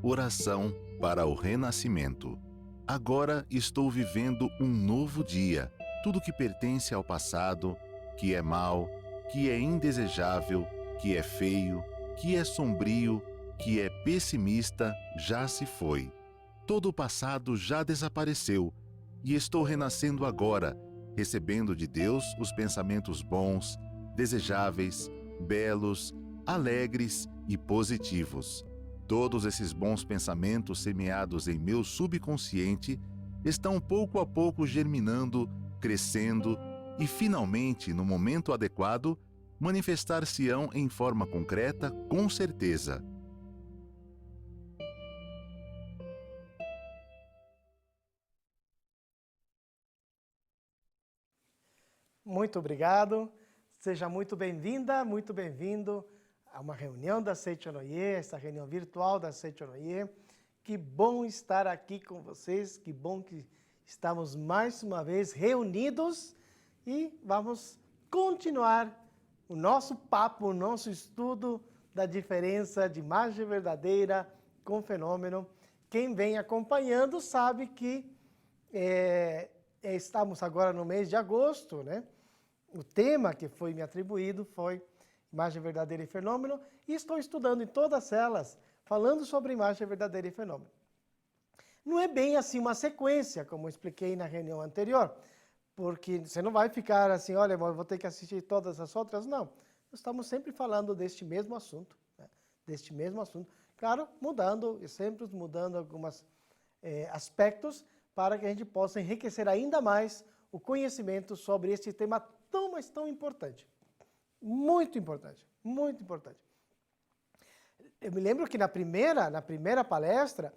Oração para o renascimento. Agora estou vivendo um novo dia. Tudo que pertence ao passado, que é mau, que é indesejável, que é feio, que é sombrio, que é pessimista, já se foi. Todo o passado já desapareceu e estou renascendo agora, recebendo de Deus os pensamentos bons, desejáveis, belos, alegres e positivos. Todos esses bons pensamentos semeados em meu subconsciente estão pouco a pouco germinando, crescendo e, finalmente, no momento adequado, manifestar-se-ão em forma concreta, com certeza. Muito obrigado. Seja muito bem-vinda, muito bem-vindo a uma reunião da Seichonoye, essa reunião virtual da Seichonoye. Que bom estar aqui com vocês, que bom que estamos mais uma vez reunidos e vamos continuar o nosso papo, o nosso estudo da diferença de imagem verdadeira com fenômeno. Quem vem acompanhando sabe que estamos agora no mês de agosto, né? O tema que foi me atribuído foi imagem verdadeira e fenômeno, e estou estudando em todas elas, falando sobre imagem verdadeira e fenômeno. Não é bem assim uma sequência, como eu expliquei na reunião anterior, porque você não vai ficar assim, olha, eu vou ter que assistir todas as outras, não. Nós estamos sempre falando deste mesmo assunto, né? Deste mesmo assunto. Claro, mudando, e sempre mudando alguns aspectos, para que a gente possa enriquecer ainda mais o conhecimento sobre este tema tão, mas tão importante. Muito importante, muito importante. Eu me lembro que na primeira palestra,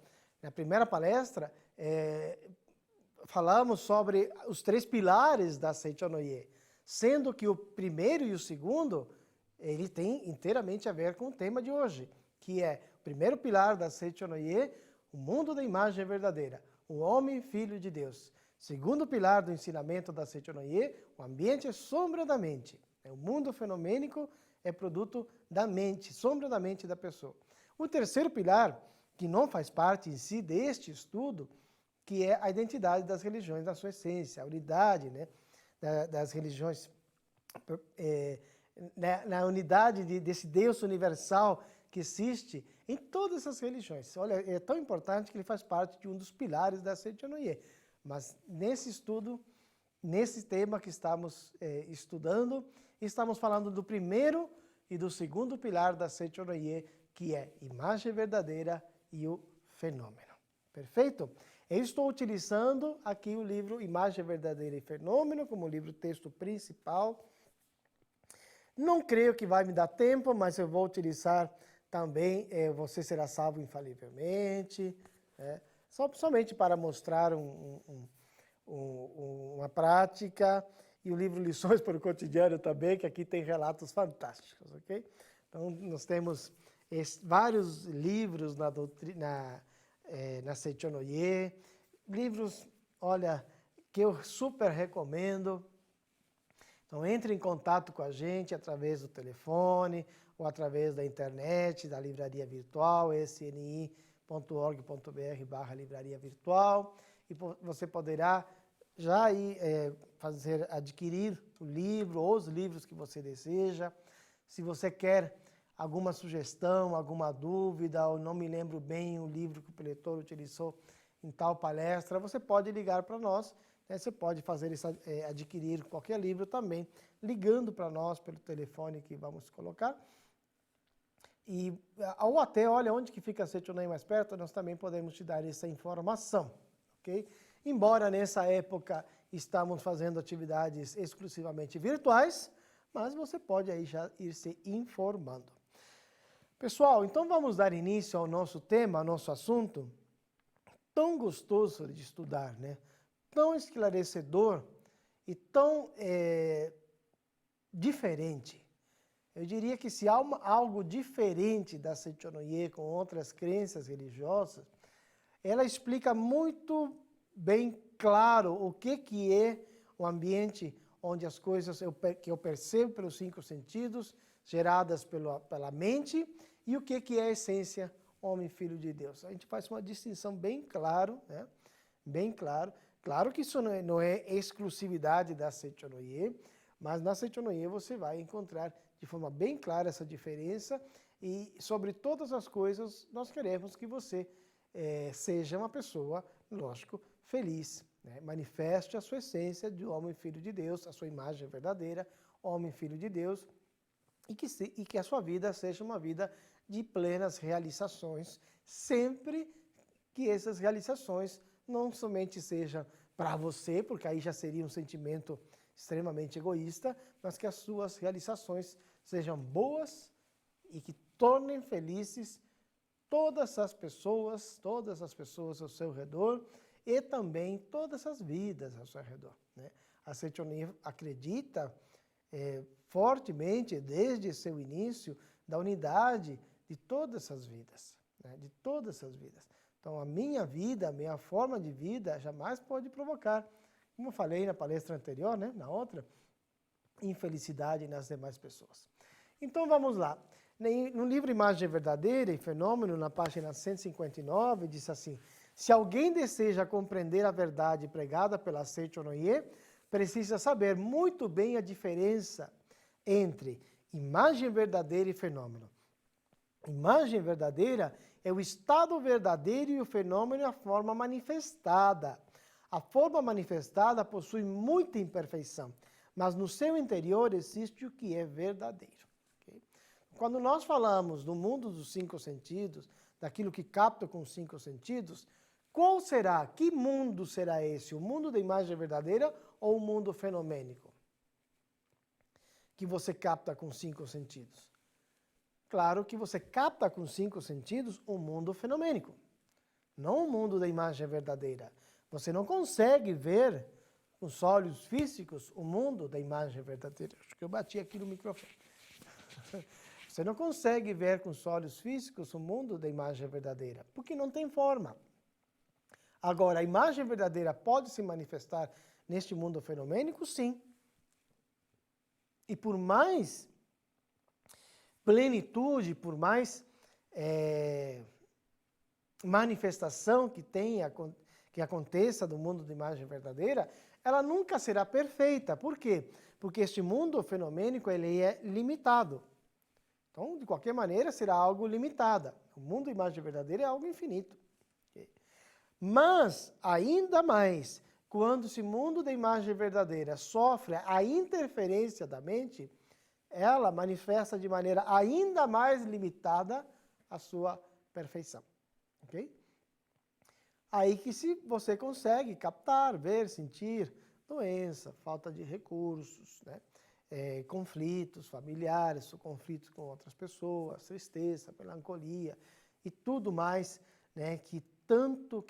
falamos sobre os 3 pilares da Seichonoye, sendo que o primeiro e o segundo, ele tem inteiramente a ver com o tema de hoje, que é o primeiro pilar da Seichonoye, o mundo da imagem verdadeira, o homem filho de Deus. Segundo pilar do ensinamento da Seichonoye, o ambiente é sombra da mente. O mundo fenomênico é produto da mente, sombra da mente da pessoa. O terceiro pilar, que não faz parte em si deste estudo, que é a identidade das religiões na sua essência, a unidade, né, das religiões, na unidade desse Deus universal que existe em todas essas religiões. Olha, é tão importante que ele faz parte de um dos pilares da Seichonoye. Mas nesse estudo, nesse tema que estamos estudando, estamos falando do primeiro e do segundo pilar da Seichonoye, que é imagem verdadeira e o fenômeno. Perfeito? Eu estou utilizando aqui o livro Imagem Verdadeira e Fenômeno como livro texto principal. Não creio que vai me dar tempo, mas eu vou utilizar também Você Será Salvo Infalivelmente, né? Somente para mostrar uma prática, e o livro Lições para o Cotidiano também, que aqui tem relatos fantásticos, ok? Então, nós temos vários livros na Seichonoye, livros, olha, que eu super recomendo. Então, entre em contato com a gente através do telefone ou através da internet, da livraria virtual, sni.org.br/livraria virtual, e você poderá já ir adquirir o livro ou os livros que você deseja. Se você quer alguma sugestão, alguma dúvida, ou não me lembro bem o livro que o preletor utilizou em tal palestra, você pode ligar para nós. Você pode adquirir qualquer livro também, ligando para nós pelo telefone que vamos colocar. Ou até, olha, onde que fica a Seichonoye mais perto, nós também podemos te dar essa informação, ok? Embora nessa época estamos fazendo atividades exclusivamente virtuais, mas você pode aí já ir se informando. Pessoal, então vamos dar início ao nosso tema, ao nosso assunto, tão gostoso de estudar, né? Tão esclarecedor e tão diferente. Eu diria que se há algo diferente da Seichonoye com outras crenças religiosas, ela explica muito bem claro o que é o ambiente onde as coisas que eu percebo pelos 5 sentidos, geradas pela mente, e o que é a essência homem filho de Deus. A gente faz uma distinção bem claro, né? Bem claro. Claro que isso não é exclusividade da Seichonoye, mas na Seichonoye você vai encontrar de forma bem clara essa diferença e sobre todas as coisas nós queremos que você seja uma pessoa, lógico, feliz, né? Manifeste a sua essência de homem filho de Deus, a sua imagem verdadeira, homem filho de Deus, e que a sua vida seja uma vida de plenas realizações, sempre que essas realizações não somente sejam para você, porque aí já seria um sentimento extremamente egoísta, mas que as suas realizações sejam boas e que tornem felizes todas as pessoas ao seu redor e também todas as vidas ao seu redor, né? A Seichonoye acredita fortemente, desde seu início, da unidade de todas as vidas, né? De todas as vidas. Então, a minha vida, a minha forma de vida, jamais pode provocar, como eu falei na palestra anterior, né? Na outra, infelicidade nas demais pessoas. Então, vamos lá. No livro Imagem Verdadeira e Fenômeno, na página 159, diz assim: se alguém deseja compreender a verdade pregada pela Seichonoye, precisa saber muito bem a diferença entre imagem verdadeira e fenômeno. Imagem verdadeira é o estado verdadeiro e o fenômeno é a forma manifestada. A forma manifestada possui muita imperfeição, mas no seu interior existe o que é verdadeiro. Okay? Quando nós falamos do mundo dos 5 sentidos, daquilo que capta com os 5 sentidos, qual será? Que mundo será esse? O mundo da imagem verdadeira ou o mundo fenomênico? Que você capta com 5 sentidos. Claro que você capta com 5 sentidos o mundo fenomênico, não o mundo da imagem verdadeira. Você não consegue ver com os olhos físicos o mundo da imagem verdadeira. Acho que eu bati aqui no microfone. Você não consegue ver com os olhos físicos o mundo da imagem verdadeira, porque não tem forma. Agora, a imagem verdadeira pode se manifestar neste mundo fenomênico? Sim. E por mais plenitude, por mais manifestação que aconteça do mundo da imagem verdadeira, ela nunca será perfeita. Por quê? Porque este mundo fenomênico ele é limitado. Então, de qualquer maneira, será algo limitado. O mundo da imagem verdadeira é algo infinito. Mas, ainda mais, quando esse mundo da imagem verdadeira sofre a interferência da mente, ela manifesta de maneira ainda mais limitada a sua perfeição. Ok? Aí que se você consegue captar, ver, sentir doença, falta de recursos, né? Conflitos familiares, conflitos com outras pessoas, tristeza, melancolia e tudo mais, né? que tanto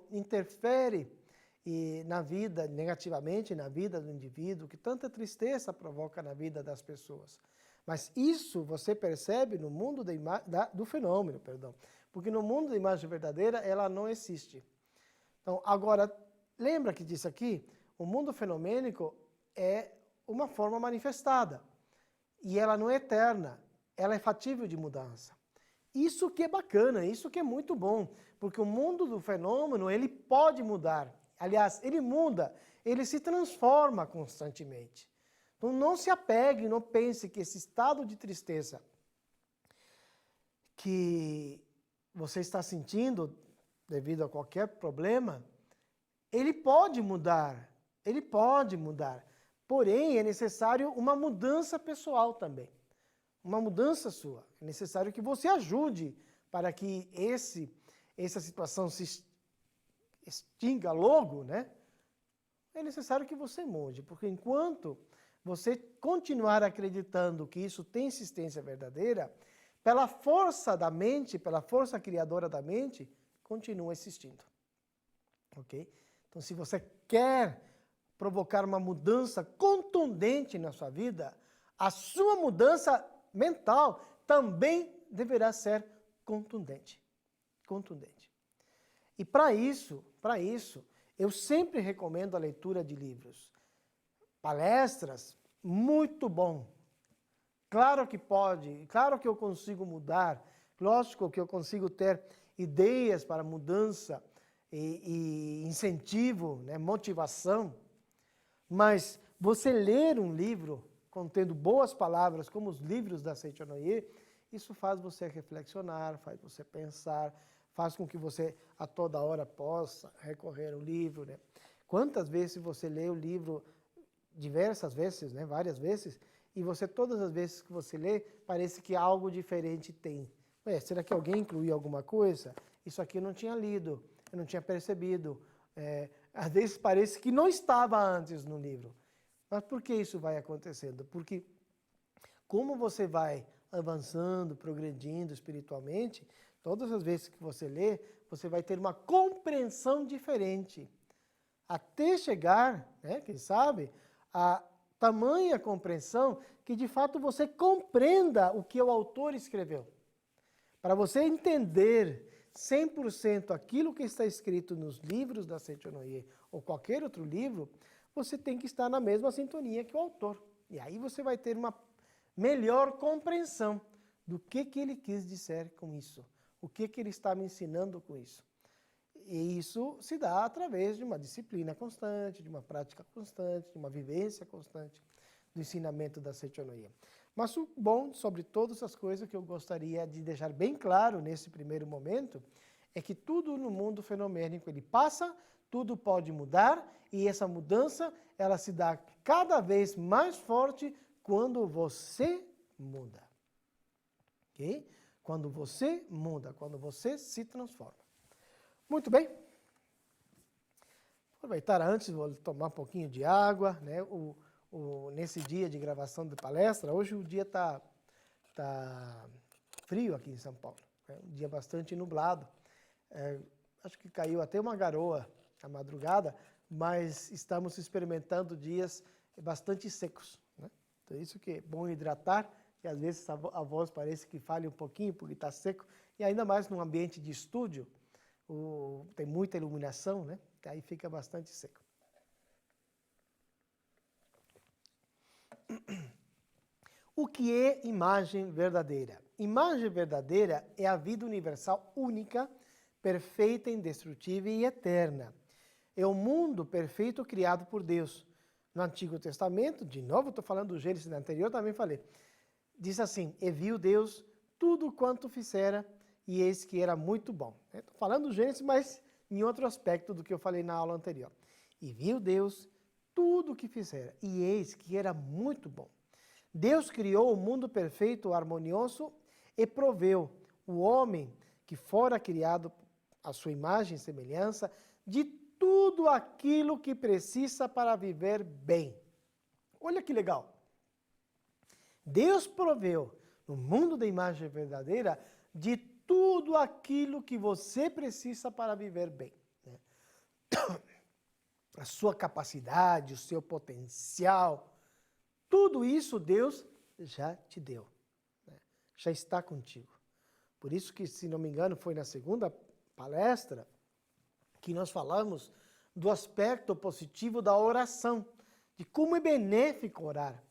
interfere na vida, negativamente na vida do indivíduo, que tanta tristeza provoca na vida das pessoas. Mas isso você percebe no mundo do fenômeno, porque no mundo da imagem verdadeira ela não existe. Então, agora, lembra que disse aqui, o mundo fenomênico é uma forma manifestada, e ela não é eterna, ela é fatível de mudança. Isso que é bacana, isso que é muito bom, porque o mundo do fenômeno, ele pode mudar. Aliás, ele muda, ele se transforma constantemente. Então, não se apegue, não pense que esse estado de tristeza que você está sentindo devido a qualquer problema, ele pode mudar, Porém, é necessário uma mudança pessoal também, uma mudança sua. É necessário que você ajude para que essa situação se extinga logo, né? É necessário que você mude, porque enquanto você continuar acreditando que isso tem existência verdadeira, pela força da mente, pela força criadora da mente, continua existindo. Ok? Então, se você quer provocar uma mudança contundente na sua vida, a sua mudança mental também deverá ser contundente. E para isso, eu sempre recomendo a leitura de livros. Palestras, muito bom. Claro que pode, claro que eu consigo mudar, Lógico que eu consigo ter ideias para mudança e incentivo, né, motivação, mas você ler um livro contendo boas palavras, como os livros da Seichonoye, isso faz você reflexionar, faz você pensar, faz com que você a toda hora possa recorrer ao livro, né? Quantas vezes você lê o livro, diversas vezes, né, várias vezes, e você, todas as vezes que você lê, parece que algo diferente tem. Será que alguém incluiu alguma coisa? Isso aqui eu não tinha lido, eu não tinha percebido. Às vezes parece que não estava antes no livro. Mas por que isso vai acontecendo? Porque como você vai avançando, progredindo espiritualmente, todas as vezes que você lê, você vai ter uma compreensão diferente. Até chegar, né, quem sabe, a tamanha compreensão que de fato você compreenda o que o autor escreveu. Para você entender 100% aquilo que está escrito nos livros da Seichonoye ou qualquer outro livro, você tem que estar na mesma sintonia que o autor. E aí você vai ter uma melhor compreensão do que ele quis dizer com isso, o que ele está me ensinando com isso. E isso se dá através de uma disciplina constante, de uma prática constante, de uma vivência constante do ensinamento da Seichonoye. Mas o bom sobre todas as coisas que eu gostaria de deixar bem claro nesse primeiro momento é que tudo no mundo fenomênico ele passa, tudo pode mudar e essa mudança ela se dá cada vez mais forte quando você muda. Ok? Quando você muda, quando você se transforma. Muito bem. Aproveitar antes, vou tomar um pouquinho de água, né? Nesse dia de gravação de palestra, hoje o dia está frio aqui em São Paulo, né? Um dia bastante nublado. Acho que caiu até uma garoa à madrugada, mas estamos experimentando dias bastante secos, né? Então isso que é bom hidratar, que às vezes a voz parece que falha um pouquinho porque está seco, e ainda mais num ambiente de estúdio, tem muita iluminação, né? Aí fica bastante seco. O que é imagem verdadeira? Imagem verdadeira é a vida universal única, perfeita, indestrutível e eterna. É o mundo perfeito criado por Deus. No Antigo Testamento, de novo estou falando do Gênesis anterior, também falei, diz assim, e viu Deus tudo quanto fizera, e eis que era muito bom. Estou falando do Gênesis, mas em outro aspecto do que eu falei na aula anterior. E viu Deus tudo o que fizera, e eis que era muito bom. Deus criou o mundo perfeito, harmonioso, e proveu o homem que fora criado à sua imagem e semelhança de tudo aquilo que precisa para viver bem. Olha que legal. Deus proveu no mundo da imagem verdadeira de tudo aquilo que você precisa para viver bem, né? A sua capacidade, o seu potencial, tudo isso Deus já te deu, né? Já está contigo. Por isso que, se não me engano, foi na segunda palestra que nós falamos do aspecto positivo da oração, de como é benéfico orar.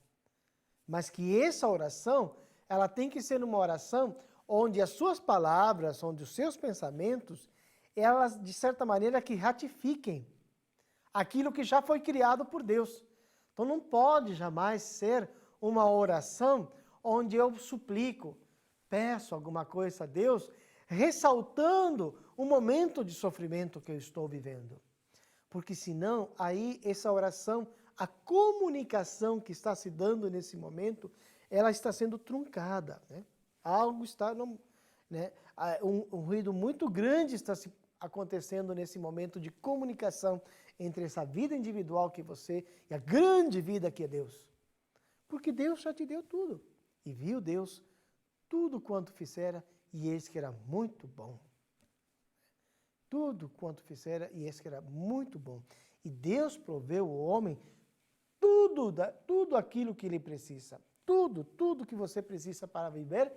Mas que essa oração, ela tem que ser uma oração onde as suas palavras, onde os seus pensamentos, elas, de certa maneira, que ratifiquem aquilo que já foi criado por Deus. Então não pode jamais ser uma oração onde eu suplico, peço alguma coisa a Deus, ressaltando o momento de sofrimento que eu estou vivendo. Porque senão, aí essa oração, a comunicação que está se dando nesse momento, ela está sendo truncada, né? Algo está, né? Um ruído muito grande está se acontecendo nesse momento de comunicação entre essa vida individual que você e a grande vida que é Deus. Porque Deus já te deu tudo. E viu Deus tudo quanto fizera, e eis que era muito bom. Tudo quanto fizera, e eis que era muito bom. E Deus proveu ao homem tudo aquilo que ele precisa. Tudo que você precisa para viver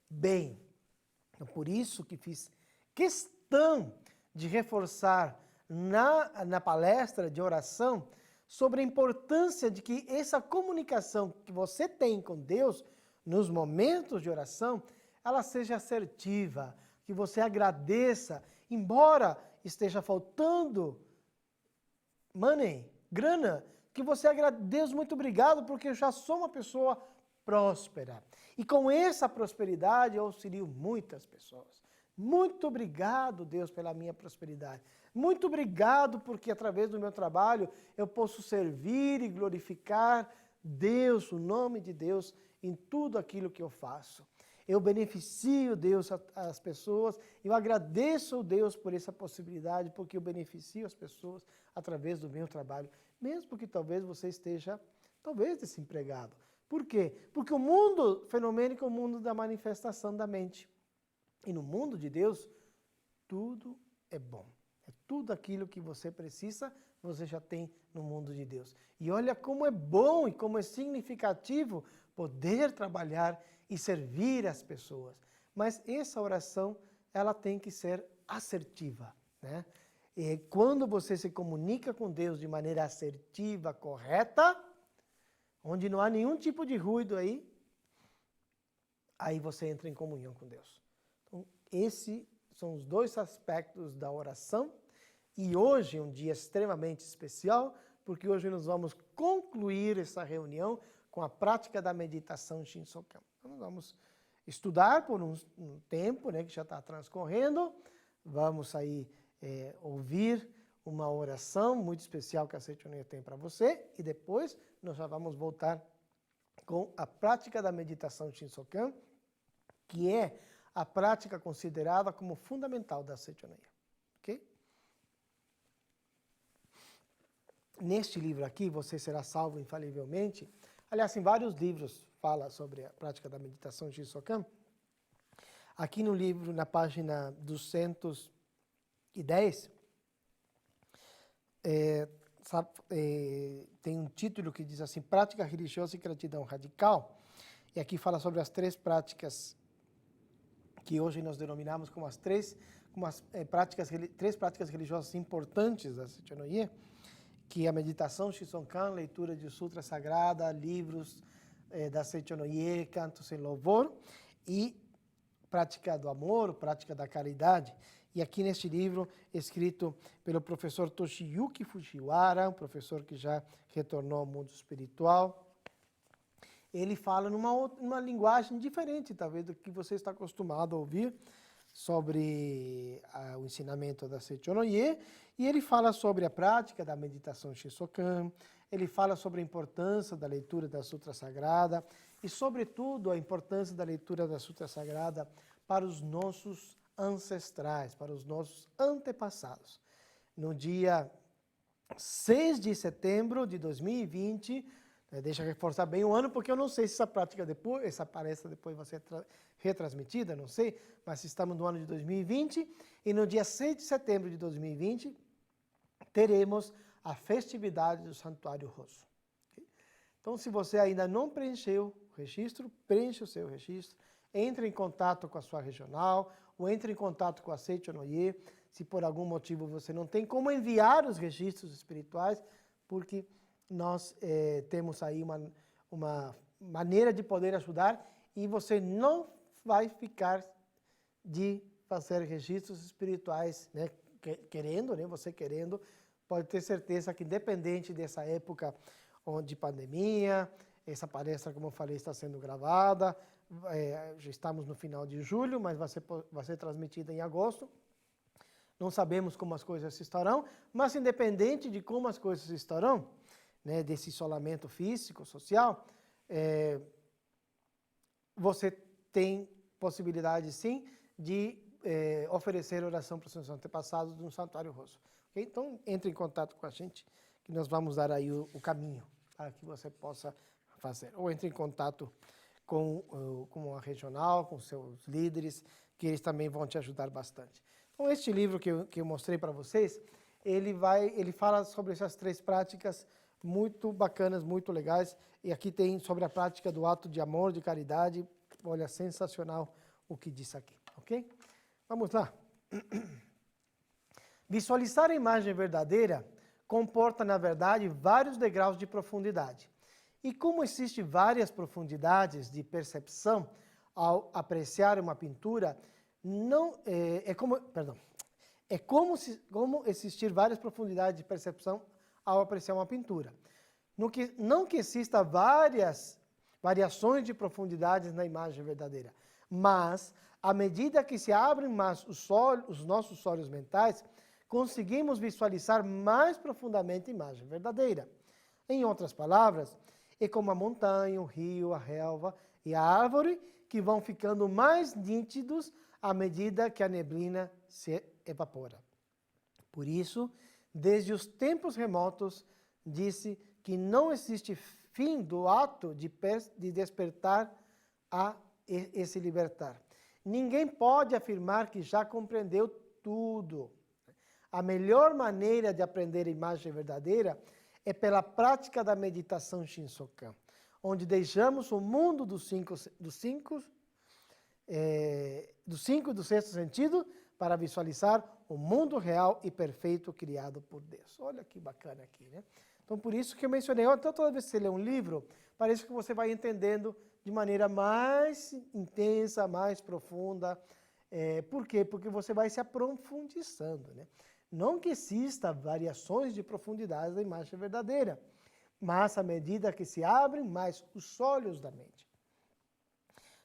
bem. Então, por isso que fiz questão de reforçar na palestra de oração sobre a importância de que essa comunicação que você tem com Deus nos momentos de oração, ela seja assertiva, que você agradeça, embora esteja faltando money, grana, que você agradeça, Deus, muito obrigado, porque eu já sou uma pessoa próspera. E com essa prosperidade eu auxilio muitas pessoas. Muito obrigado, Deus, pela minha prosperidade. Muito obrigado porque através do meu trabalho eu posso servir e glorificar Deus, o nome de Deus, em tudo aquilo que eu faço. Eu beneficio, Deus, as pessoas, eu agradeço a Deus por essa possibilidade, porque eu beneficio as pessoas através do meu trabalho, mesmo que talvez você esteja, desempregado. Por quê? Porque o mundo fenomênico é o mundo da manifestação da mente. E no mundo de Deus, tudo é bom. É tudo aquilo que você precisa, você já tem no mundo de Deus. E olha como é bom e como é significativo poder trabalhar e servir as pessoas. Mas essa oração, ela tem que ser assertiva, né? E quando você se comunica com Deus de maneira assertiva, correta, onde não há nenhum tipo de ruído aí você entra em comunhão com Deus. Então, esses são os dois aspectos da oração. E hoje é um dia extremamente especial, porque hoje nós vamos concluir essa reunião com a prática da meditação Shinsokan. Então, nós vamos estudar por um tempo, né, que já está transcorrendo. Vamos aí ouvir uma oração muito especial que a Seichonoye tem para você. E depois nós já vamos voltar com a prática da meditação Shinsokan, que é a prática considerada como fundamental da Seichonoye. Ok? Neste livro aqui, Você Será Salvo Infalivelmente, aliás, em vários livros fala sobre a prática da meditação Shinsokan. Aqui no livro, na página 210, tem um título que diz assim, Prática Religiosa e Gratidão Radical. E aqui fala sobre as três práticas que hoje nós denominamos como três práticas religiosas importantes da Seichonoye, que é a meditação Shinsokan, leitura de sutra sagrada, livros da Seichonoye, cantos em louvor, e prática do amor, prática da caridade. E aqui neste livro, escrito pelo professor Toshiyuki Fujiwara, um professor que já retornou ao mundo espiritual, ele fala numa linguagem diferente, talvez, do que você está acostumado a ouvir sobre o ensinamento da Seichonoye, e ele fala sobre a prática da meditação Shinsokan, ele fala sobre a importância da leitura da Sutra Sagrada e, sobretudo, a importância da leitura da Sutra Sagrada para os nossos ancestrais, para os nossos antepassados. No dia 6 de setembro de 2020, deixa eu reforçar bem o ano, porque eu não sei se essa prática depois, essa palestra depois vai ser retransmitida, não sei, mas estamos no ano de 2020, e no dia 6 de setembro de 2020, teremos a festividade do Santuário Rosso. Okay? Então, se você ainda não preencheu o registro, preencha o seu registro, entre em contato com a sua regional, ou entre em contato com a Seichonoye, se por algum motivo você não tem como enviar os registros espirituais, porque nós temos aí uma maneira de poder ajudar e você não vai ficar de fazer registros espirituais, né? Querendo, né? Você querendo, pode ter certeza que independente dessa época de pandemia, essa palestra, como eu falei, está sendo gravada, já estamos no final de julho, mas vai ser transmitida em agosto. Não sabemos como as coisas estarão, mas independente de como as coisas estarão, né, desse isolamento físico, social, você tem possibilidade, sim, de oferecer oração para os seus antepassados no Santuário Rosso. Okay? Então, entre em contato com a gente, que nós vamos dar aí o caminho para que você possa fazer. Ou entre em contato com a regional, com seus líderes, que eles também vão te ajudar bastante. Então, este livro que eu mostrei para vocês, ele fala sobre essas três práticas muito bacanas, muito legais. E aqui tem sobre a prática do ato de amor, de caridade. Olha, sensacional o que diz aqui, ok? Vamos lá. Visualizar a imagem verdadeira comporta, na verdade, vários degraus de profundidade. E como existem várias profundidades de percepção, ao apreciar uma pintura, não como existir várias profundidades de percepção ao apreciar uma pintura. Não que exista várias variações de profundidades na imagem verdadeira, mas à medida que se abrem mais os nossos olhos mentais, conseguimos visualizar mais profundamente a imagem verdadeira. Em outras palavras, é como a montanha, o rio, a relva e a árvore que vão ficando mais nítidos à medida que a neblina se evapora. Por isso, desde os tempos remotos, disse que não existe fim do ato de despertar e se libertar. Ninguém pode afirmar que já compreendeu tudo. A melhor maneira de aprender a imagem verdadeira é pela prática da meditação Shinsokan, onde deixamos o mundo dos cinco e do sexto sentido para visualizar o mundo real e perfeito criado por Deus. Olha que bacana aqui, né? Então, por isso que eu mencionei, então, toda vez que você lê um livro, parece que você vai entendendo de maneira mais intensa, mais profunda. Por quê? Porque você vai se aprofundizando, né? Não que exista variações de profundidade da imagem verdadeira, mas à medida que se abrem mais os olhos da mente.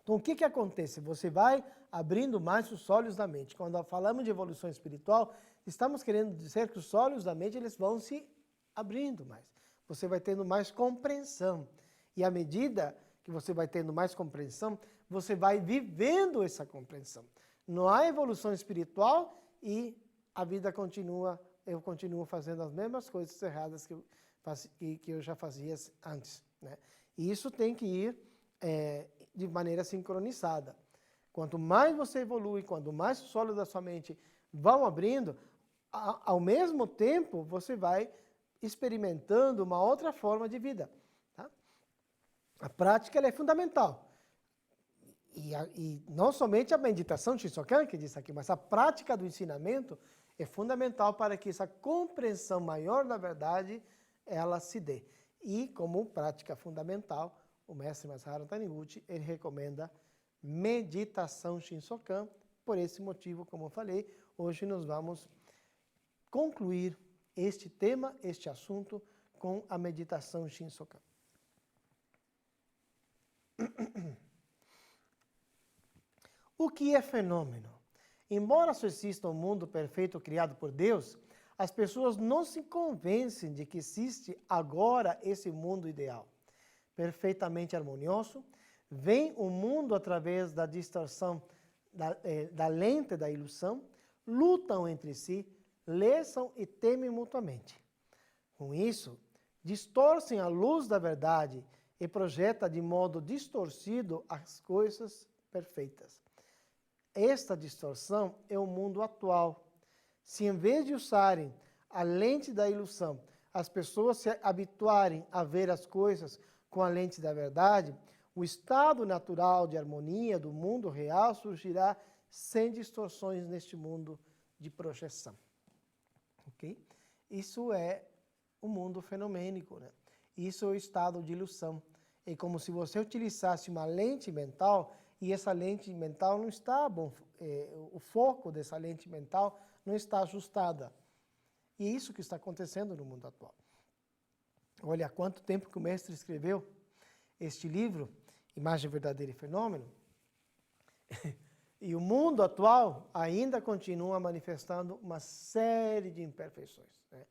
Então, o que acontece? Você vai abrindo mais os olhos da mente. Quando falamos de evolução espiritual, estamos querendo dizer que os olhos da mente eles vão se abrindo mais. Você vai tendo mais compreensão. E à medida que você vai tendo mais compreensão, você vai vivendo essa compreensão. Não há evolução espiritual e a vida continua, eu continuo fazendo as mesmas coisas erradas que eu já fazia antes, né? E isso tem que ir de maneira sincronizada. Quanto mais você evolui, quanto mais os olhos da sua mente vão abrindo, ao mesmo tempo você vai experimentando uma outra forma de vida. Tá? A prática ela é fundamental. E não somente a meditação Shinsokan, que diz aqui, mas a prática do ensinamento é fundamental para que essa compreensão maior da verdade ela se dê. E como prática fundamental, o mestre Masaharu Taniguchi, ele recomenda meditação Shinsokan. Por esse motivo, como eu falei, hoje nós vamos concluir este tema, este assunto, com a meditação Shinsokan. O que é fenômeno? Embora só exista um mundo perfeito criado por Deus, as pessoas não se convencem de que existe agora esse mundo ideal, perfeitamente harmonioso. Vem o mundo através da distorção da lente da ilusão, lutam entre si, lesam e temem mutuamente. Com isso, distorcem a luz da verdade e projetam de modo distorcido as coisas perfeitas. Esta distorção é o mundo atual. Se em vez de usarem a lente da ilusão, as pessoas se habituarem a ver as coisas com a lente da verdade, o estado natural de harmonia do mundo real surgirá sem distorções neste mundo de projeção. Okay? Isso é o mundo fenomênico, né? Isso é o estado de ilusão. É como se você utilizasse uma lente mental e essa lente mental não está bom, o foco dessa lente mental não está ajustada. E é isso que está acontecendo no mundo atual. Olha há quanto tempo que o mestre escreveu este livro, Imagem Verdadeira e Fenômeno, e o mundo atual ainda continua manifestando uma série de imperfeições, né?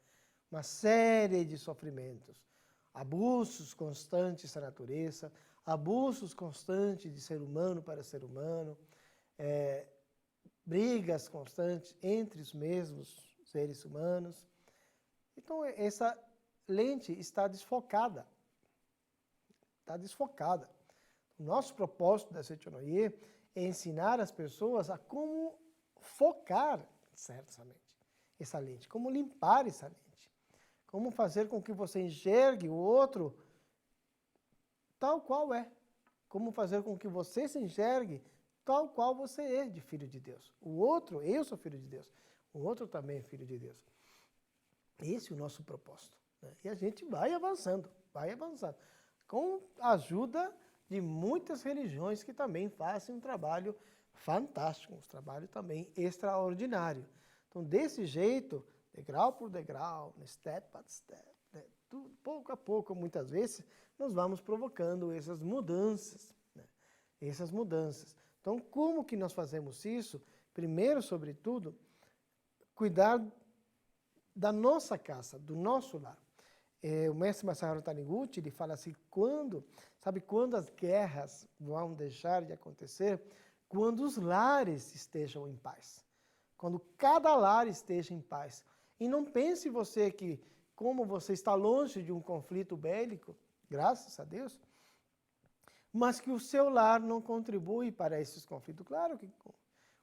Uma série de sofrimentos, abusos constantes da natureza, abusos constantes de ser humano para ser humano, brigas constantes entre os mesmos seres humanos. Então, essa lente está desfocada. Está desfocada. O nosso propósito da Seichonoye é ensinar as pessoas a como focar certamente essa lente, como limpar essa lente, como fazer com que você enxergue o outro tal qual é, como fazer com que você se enxergue tal qual você é de filho de Deus. O outro, eu sou filho de Deus, o outro também é filho de Deus. Esse é o nosso propósito, né? E a gente vai avançando, com a ajuda de muitas religiões que também fazem um trabalho fantástico, um trabalho também extraordinário. Então, desse jeito, degrau por degrau, step by step, né? Tudo, pouco a pouco, muitas vezes, nós vamos provocando essas mudanças, né? Essas mudanças. Então, como que nós fazemos isso? Primeiro, sobretudo, cuidar da nossa casa, do nosso lar. O mestre Masaharu Taniguchi, ele fala assim, quando as guerras vão deixar de acontecer? Quando os lares estejam em paz. Quando cada lar esteja em paz. E não pense você que, como você está longe de um conflito bélico, graças a Deus, mas que o seu lar não contribui para esses conflitos. Claro que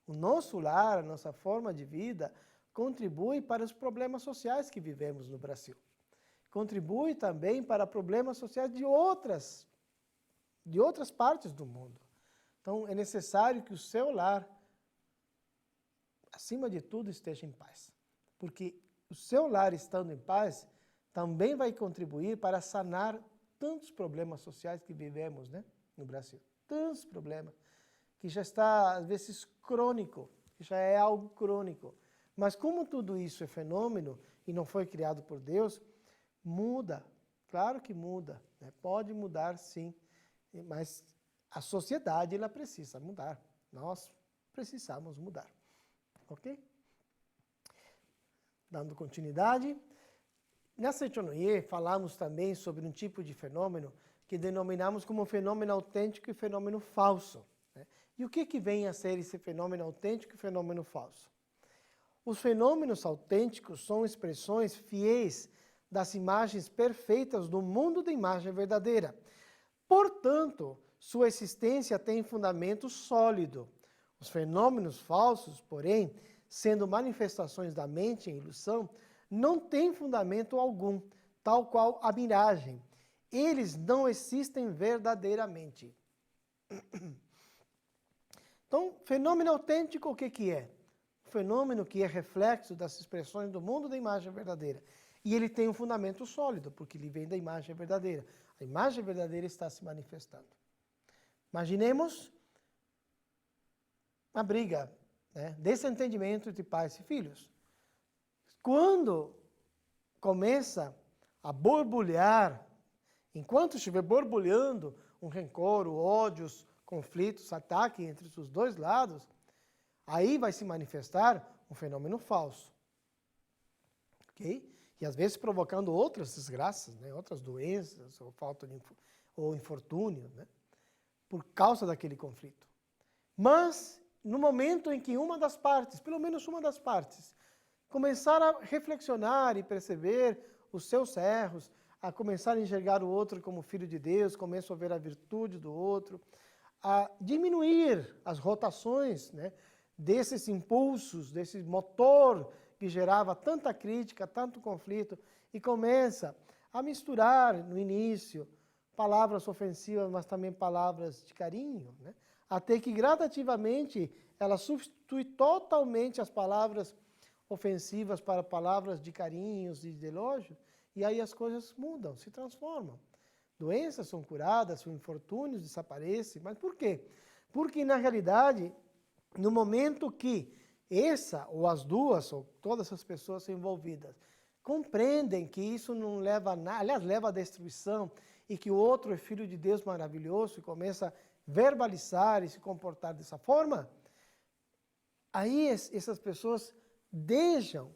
o nosso lar, a nossa forma de vida, contribui para os problemas sociais que vivemos no Brasil. Contribui também para problemas sociais de outras partes do mundo. Então, é necessário que o seu lar, acima de tudo, esteja em paz. Porque o seu lar estando em paz, também vai contribuir para sanar tantos problemas sociais que vivemos, né, no Brasil. Tantos problemas, que já está, às vezes, crônico, que já é algo crônico. Mas como tudo isso é fenômeno e não foi criado por Deus, muda. Claro que muda, né? Pode mudar sim, mas a sociedade ela precisa mudar. Nós precisamos mudar. Ok? Dando continuidade. Nessa Ichonoye falamos também sobre um tipo de fenômeno que denominamos como fenômeno autêntico e fenômeno falso. Né? E o que vem a ser esse fenômeno autêntico e fenômeno falso? Os fenômenos autênticos são expressões fiéis das imagens perfeitas do mundo da imagem verdadeira. Portanto, sua existência tem fundamento sólido. Os fenômenos falsos, porém, sendo manifestações da mente em ilusão, não têm fundamento algum, tal qual a miragem. Eles não existem verdadeiramente. Então, fenômeno autêntico, o que é? Um fenômeno que é reflexo das expressões do mundo da imagem verdadeira. E ele tem um fundamento sólido, porque ele vem da imagem verdadeira. A imagem verdadeira está se manifestando. Imaginemos uma briga, né? Desentendimento entre pais e filhos. Quando começa a borbulhar, enquanto estiver borbulhando um rancor, ódios, conflitos, ataque entre os dois lados, aí vai se manifestar um fenômeno falso. Ok? E às vezes provocando outras desgraças, né? Outras doenças, ou falta de ou infortúnio, né? Por causa daquele conflito. Mas, no momento em que uma das partes, pelo menos uma das partes, começar a reflexionar e perceber os seus erros, a começar a enxergar o outro como filho de Deus, começa a ver a virtude do outro, a diminuir as rotações, né, desses impulsos, desse motor que gerava tanta crítica, tanto conflito, e começa a misturar no início palavras ofensivas, mas também palavras de carinho, né, até que gradativamente ela substitui totalmente as palavras ofensivas para palavras de carinhos e de elogio, e aí as coisas mudam, se transformam. Doenças são curadas, os infortúnios desaparecem, mas por quê? Porque, na realidade, no momento que essa, ou as duas, ou todas as pessoas envolvidas, compreendem que isso não leva a nada, aliás, leva à destruição, e que o outro é filho de Deus maravilhoso, e começa a verbalizar e se comportar dessa forma, aí essas pessoas deixam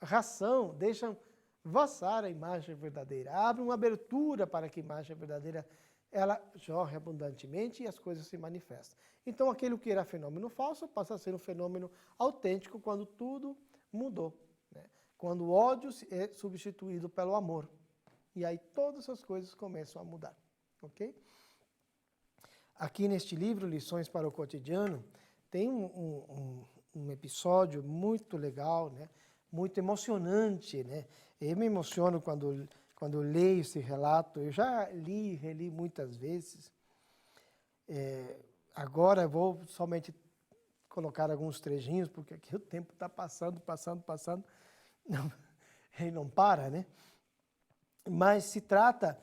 ração, deixam vazar a imagem verdadeira, abrem uma abertura para que a imagem verdadeira ela jorre abundantemente e as coisas se manifestam. Então, aquilo que era fenômeno falso passa a ser um fenômeno autêntico quando tudo mudou, né? Quando o ódio é substituído pelo amor. E aí todas as coisas começam a mudar, ok? Aqui neste livro, Lições para o Cotidiano, tem um episódio muito legal, né? Muito emocionante, né? Eu me emociono quando leio esse relato. Eu já li e reli muitas vezes. Agora eu vou somente colocar alguns trechinhos, porque aqui o tempo está passando. Não, ele não para, né? Mas se trata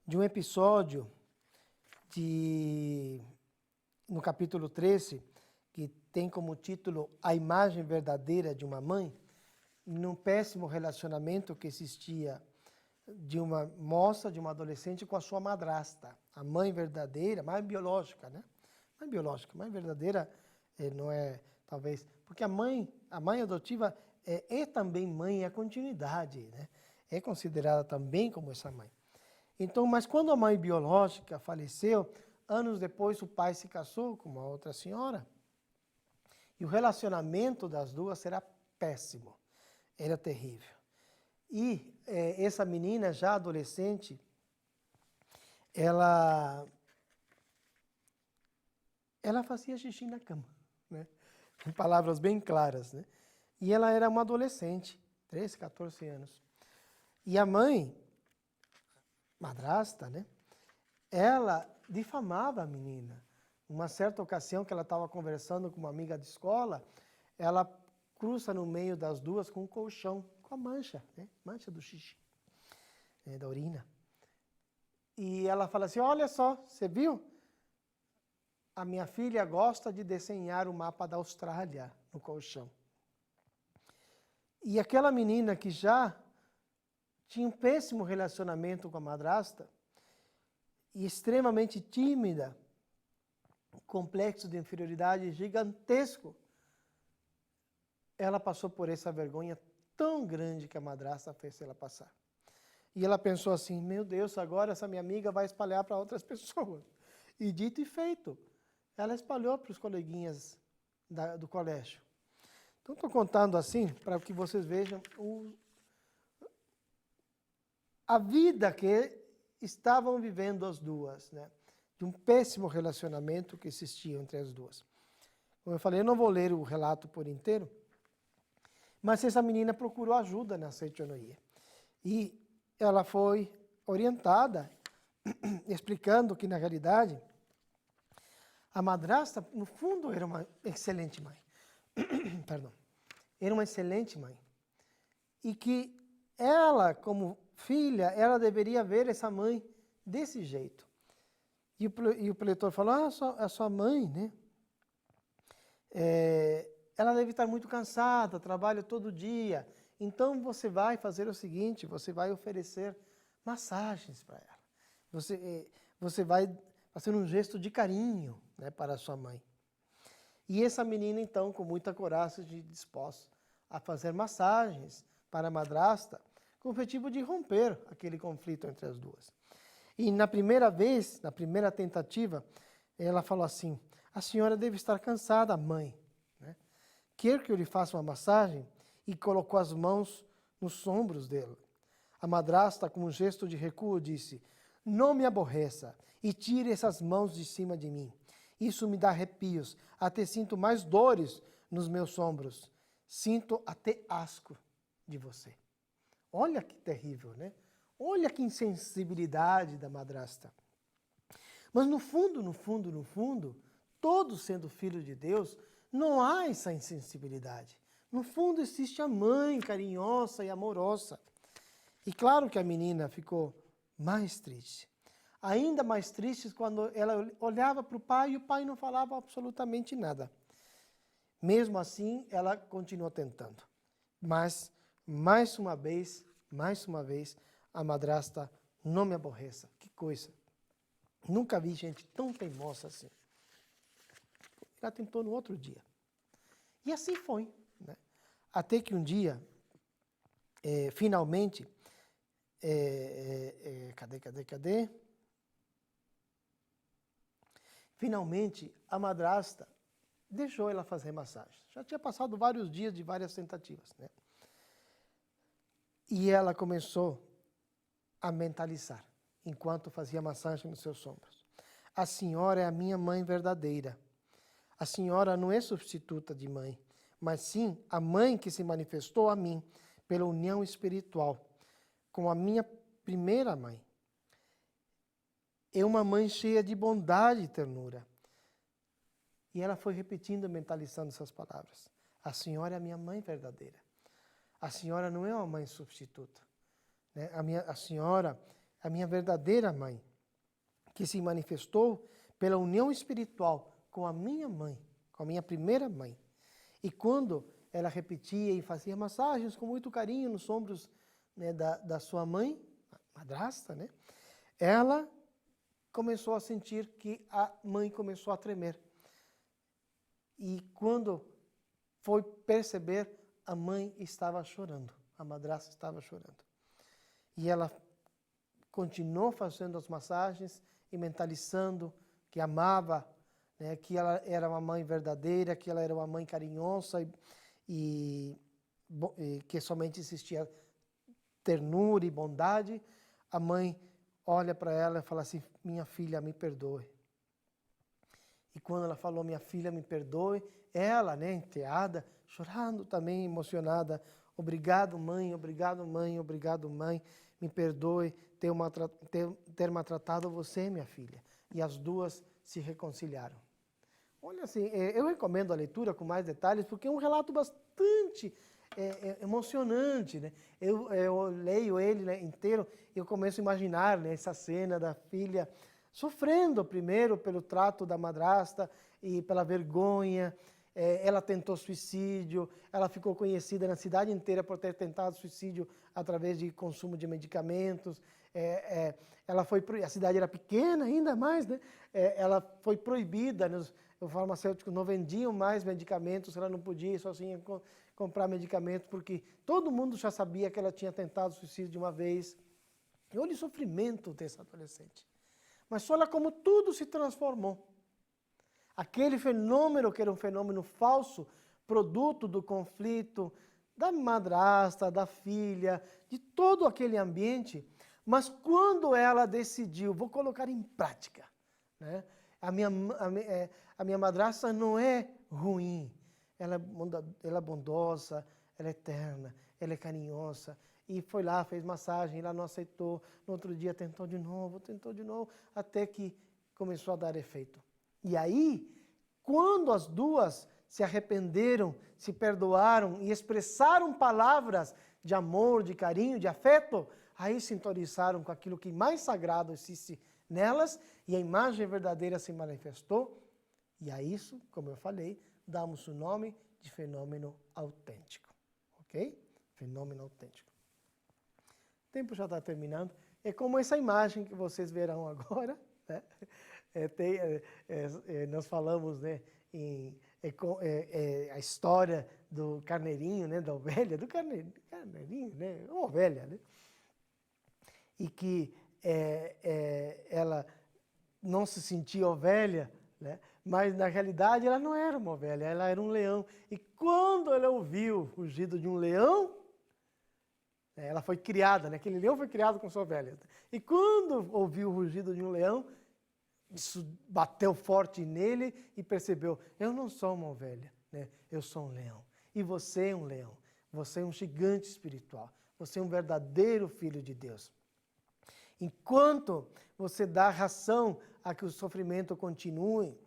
de um episódio no capítulo 13, que tem como título A Imagem Verdadeira de uma Mãe, num péssimo relacionamento que existia de uma moça, de uma adolescente com a sua madrasta. A mãe verdadeira, mãe biológica, né? Mãe biológica, mãe verdadeira não é, talvez, porque a mãe adotiva é também mãe, é a continuidade, né? É considerada também como essa mãe. Então, mas quando a mãe biológica faleceu, anos depois o pai se casou com uma outra senhora, e o relacionamento das duas era péssimo, era terrível. E essa menina, já adolescente, ela fazia xixi na cama, né? Em palavras bem claras, né? E ela era uma adolescente, 13, 14 anos. E a mãe, madrasta, né? Ela difamava a menina. Uma certa ocasião que ela estava conversando com uma amiga de escola, ela cruza no meio das duas com um colchão, com a mancha, né? Mancha do xixi, da urina. E ela fala assim, olha só, você viu? A minha filha gosta de desenhar o mapa da Austrália no colchão. E aquela menina que já tinha um péssimo relacionamento com a madrasta, e extremamente tímida, complexo de inferioridade gigantesco, ela passou por essa vergonha tão grande que a madrasta fez ela passar. E ela pensou assim, meu Deus, agora essa minha amiga vai espalhar para outras pessoas. E dito e feito, ela espalhou para os coleguinhas do colégio. Então, estou contando assim, para que vocês vejam a vida que estavam vivendo as duas, né? De um péssimo relacionamento que existia entre as duas. Como eu falei, eu não vou ler o relato por inteiro, mas essa menina procurou ajuda na Seichonoye. E ela foi orientada, explicando que, na realidade, a madrasta, no fundo, era uma excelente mãe. Perdão. Era uma excelente mãe. E que ela, como filha, ela deveria ver essa mãe desse jeito. E o preletor falou, a sua mãe, né? Ela deve estar muito cansada, trabalha todo dia. Então, você vai fazer o seguinte, você vai oferecer massagens para ela. Você vai fazer um gesto de carinho, né, para a sua mãe. E essa menina, então, com muita coragem, se dispôs a fazer massagens para a madrasta, com o objetivo de romper aquele conflito entre as duas. E na primeira vez, na primeira tentativa, ela falou assim, a senhora deve estar cansada, mãe, né? Quer que eu lhe faça uma massagem? E colocou as mãos nos ombros dela. A madrasta, com um gesto de recuo, disse, não me aborreça e tire essas mãos de cima de mim. Isso me dá arrepios, até sinto mais dores nos meus ombros. Sinto até asco de você. Olha que terrível, né? Olha que insensibilidade da madrasta. Mas no fundo, todos sendo filhos de Deus, não há essa insensibilidade. No fundo existe a mãe carinhosa e amorosa. E claro que a menina ficou mais triste. Ainda mais triste quando ela olhava para o pai e o pai não falava absolutamente nada. Mesmo assim, ela continuou tentando. Mas, mais uma vez, a madrasta não me aborreça. Que coisa. Nunca vi gente tão teimosa assim. Ela tentou no outro dia. E assim foi, né? Até que um dia, finalmente, cadê? Finalmente, a madrasta deixou ela fazer massagem. Já tinha passado vários dias de várias tentativas, né? E ela começou a mentalizar, enquanto fazia massagem nos seus ombros. A senhora é a minha mãe verdadeira. A senhora não é substituta de mãe, mas sim a mãe que se manifestou a mim pela união espiritual, com a minha primeira mãe. É uma mãe cheia de bondade e ternura. E ela foi repetindo, mentalizando essas palavras. A senhora é a minha mãe verdadeira. A senhora não é uma mãe substituta, né? A senhora, a minha verdadeira mãe, que se manifestou pela união espiritual com a minha mãe, com a minha primeira mãe. E quando ela repetia e fazia massagens com muito carinho nos ombros, né, da sua mãe, a madrasta, né, ela começou a sentir que a mãe começou a tremer. E quando foi perceber, a mãe estava chorando, a madrasta estava chorando. E ela continuou fazendo as massagens e mentalizando que amava, né, que ela era uma mãe verdadeira, que ela era uma mãe carinhosa e que somente existia ternura e bondade. A mãe olha para ela e fala assim: minha filha, me perdoe. E quando ela falou, minha filha, me perdoe, ela, né, enteada, chorando também, emocionada: obrigado, mãe, obrigado, mãe, obrigado, mãe, me perdoe ter maltratado você, minha filha. E as duas se reconciliaram. Olha, assim, eu recomendo a leitura com mais detalhes, porque é um relato bastante emocionante, né? Eu leio ele, né, inteiro e eu começo a imaginar, né, essa cena da filha sofrendo primeiro pelo trato da madrasta e pela vergonha. Ela tentou suicídio, ela ficou conhecida na cidade inteira por ter tentado suicídio através de consumo de medicamentos. A cidade era pequena ainda mais, né? Ela foi proibida, os farmacêuticos não vendiam mais medicamentos, ela não podia ir sozinha comprar medicamentos, porque todo mundo já sabia que ela tinha tentado suicídio de uma vez. E olha o sofrimento dessa adolescente. Mas olha como tudo se transformou. Aquele fenômeno que era um fenômeno falso, produto do conflito da madrasta, da filha, de todo aquele ambiente. Mas quando ela decidiu, vou colocar em prática, né? A minha madrasta não é ruim, ela é bondosa, ela é eterna, ela é carinhosa. E foi lá, fez massagem, ela não aceitou, no outro dia tentou de novo, até que começou a dar efeito. E aí, quando as duas se arrependeram, se perdoaram e expressaram palavras de amor, de carinho, de afeto, aí sintonizaram com aquilo que mais sagrado existe nelas e a imagem verdadeira se manifestou. E a isso, como eu falei, damos o nome de fenômeno autêntico. Ok? Fenômeno autêntico. O tempo já está terminando. É como essa imagem que vocês verão agora, né? Nós falamos, né, a história do carneirinho, né, da ovelha, do carneirinho, né, uma ovelha, né? E que ela não se sentia ovelha, né? Mas na realidade ela não era uma ovelha, ela era um leão. E quando ela ouviu o rugido de um leão, ela foi criada, né? Aquele leão foi criado com sua ovelha. E quando ouviu o rugido de um leão, isso bateu forte nele e percebeu: eu não sou uma ovelha, né? Eu sou um leão. E você é um leão. Você é um gigante espiritual. Você é um verdadeiro filho de Deus. Enquanto você dá ração a que o sofrimento continue,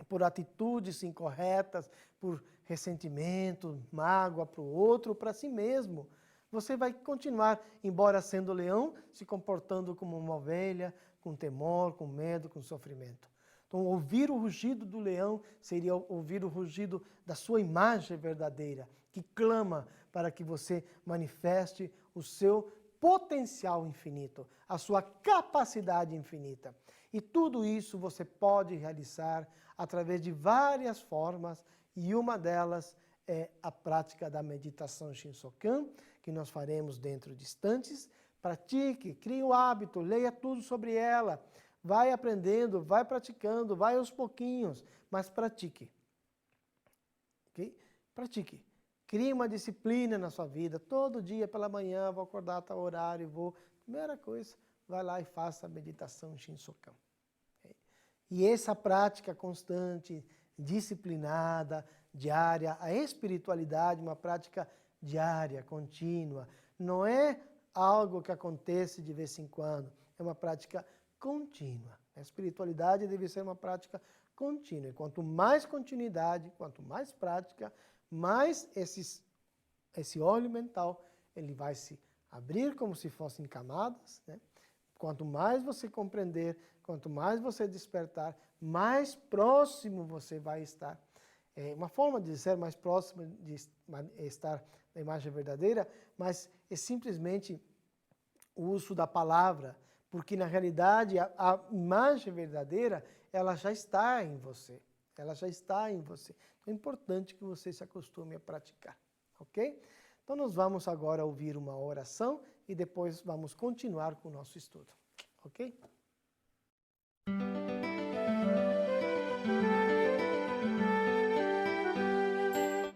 por atitudes incorretas, por ressentimento, mágoa para o outro, para si mesmo, você vai continuar, embora sendo leão, se comportando como uma ovelha, com temor, com medo, com sofrimento. Então, ouvir o rugido do leão seria ouvir o rugido da sua imagem verdadeira, que clama para que você manifeste o seu potencial infinito, a sua capacidade infinita. E tudo isso você pode realizar através de várias formas, e uma delas é a prática da meditação Shinsokan, que nós faremos dentro de instantes. Pratique, crie o hábito, leia tudo sobre ela, vai aprendendo, vai praticando, vai aos pouquinhos, mas pratique. Okay? Pratique. Crie uma disciplina na sua vida. Todo dia pela manhã, vou acordar a tal horário, primeira coisa, vai lá e faça a meditação Shinsokan. Okay? E essa prática constante, disciplinada, diária, a espiritualidade, uma prática diária, contínua, não é algo que acontece de vez em quando, é uma prática contínua. A espiritualidade deve ser uma prática contínua. E quanto mais continuidade, quanto mais prática, mais esse óleo mental ele vai se abrir como se fossem camadas, né? Quanto mais você compreender, quanto mais você despertar, mais próximo você vai estar. Uma forma de ser mais próximo de estar na imagem verdadeira, mas é simplesmente o uso da palavra, porque na realidade a imagem verdadeira, ela já está em você. Ela já está em você. Então é importante que você se acostume a praticar, ok? Então nós vamos agora ouvir uma oração e depois vamos continuar com o nosso estudo, ok?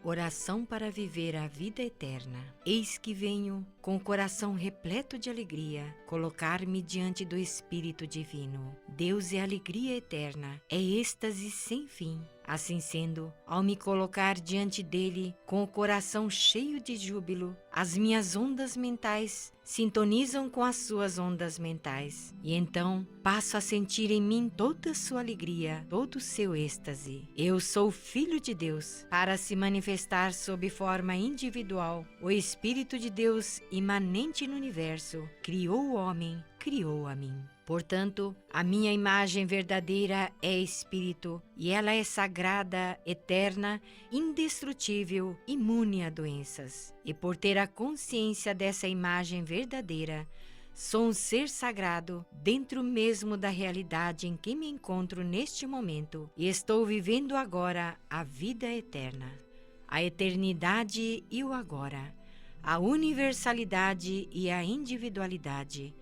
Oração para viver a vida eterna. Eis que venho, com o coração repleto de alegria, colocar-me diante do Espírito Divino. Deus é alegria eterna, é êxtase sem fim. Assim sendo, ao me colocar diante dele, com o coração cheio de júbilo, as minhas ondas mentais sintonizam com as suas ondas mentais. E então passo a sentir em mim toda a sua alegria, todo o seu êxtase. Eu sou filho de Deus. Para se manifestar sob forma individual, o Espírito de Deus, imanente no universo, criou o homem, criou a mim. Portanto, a minha imagem verdadeira é Espírito, e ela é sagrada, eterna, indestrutível, imune a doenças. E por ter a consciência dessa imagem verdadeira, sou um ser sagrado dentro mesmo da realidade em que me encontro neste momento, e estou vivendo agora a vida eterna, a eternidade e o agora, a universalidade e a individualidade,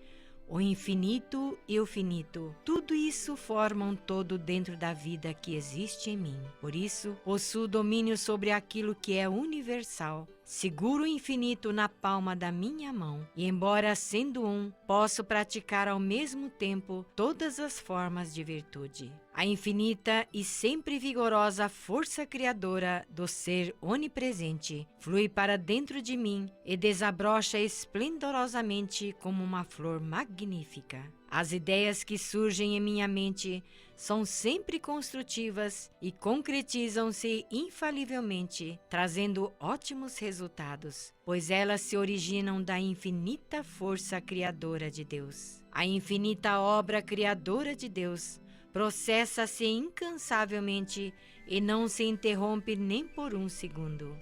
o infinito e o finito, tudo isso forma um todo dentro da vida que existe em mim. Por isso, possuo domínio sobre aquilo que é universal. Seguro o infinito na palma da minha mão, e embora sendo um, posso praticar ao mesmo tempo todas as formas de virtude. A infinita e sempre vigorosa força criadora do ser onipresente flui para dentro de mim e desabrocha esplendorosamente como uma flor magnífica. As ideias que surgem em minha mente são sempre construtivas e concretizam-se infalivelmente, trazendo ótimos resultados, pois elas se originam da infinita força criadora de Deus. A infinita obra criadora de Deus processa-se incansavelmente e não se interrompe nem por um segundo.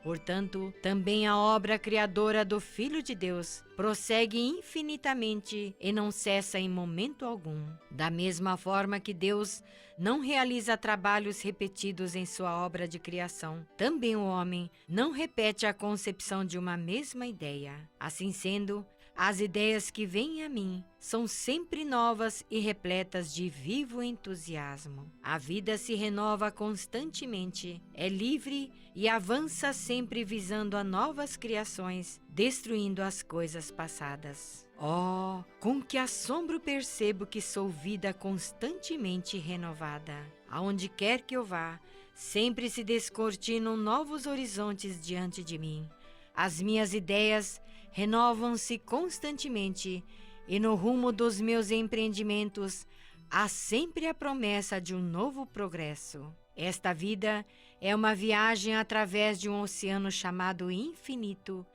Portanto, também a obra criadora do Filho de Deus prossegue infinitamente e não cessa em momento algum. Da mesma forma que Deus não realiza trabalhos repetidos em sua obra de criação, também o homem não repete a concepção de uma mesma ideia. Assim sendo, as ideias que vêm a mim são sempre novas e repletas de vivo entusiasmo. A vida se renova constantemente, é livre e avança sempre visando a novas criações, destruindo as coisas passadas. Oh, com que assombro percebo que sou vida constantemente renovada. Aonde quer que eu vá, sempre se descortinam novos horizontes diante de mim. As minhas ideias renovam-se constantemente e no rumo dos meus empreendimentos há sempre a promessa de um novo progresso. Esta vida é uma viagem através de um oceano chamado infinito,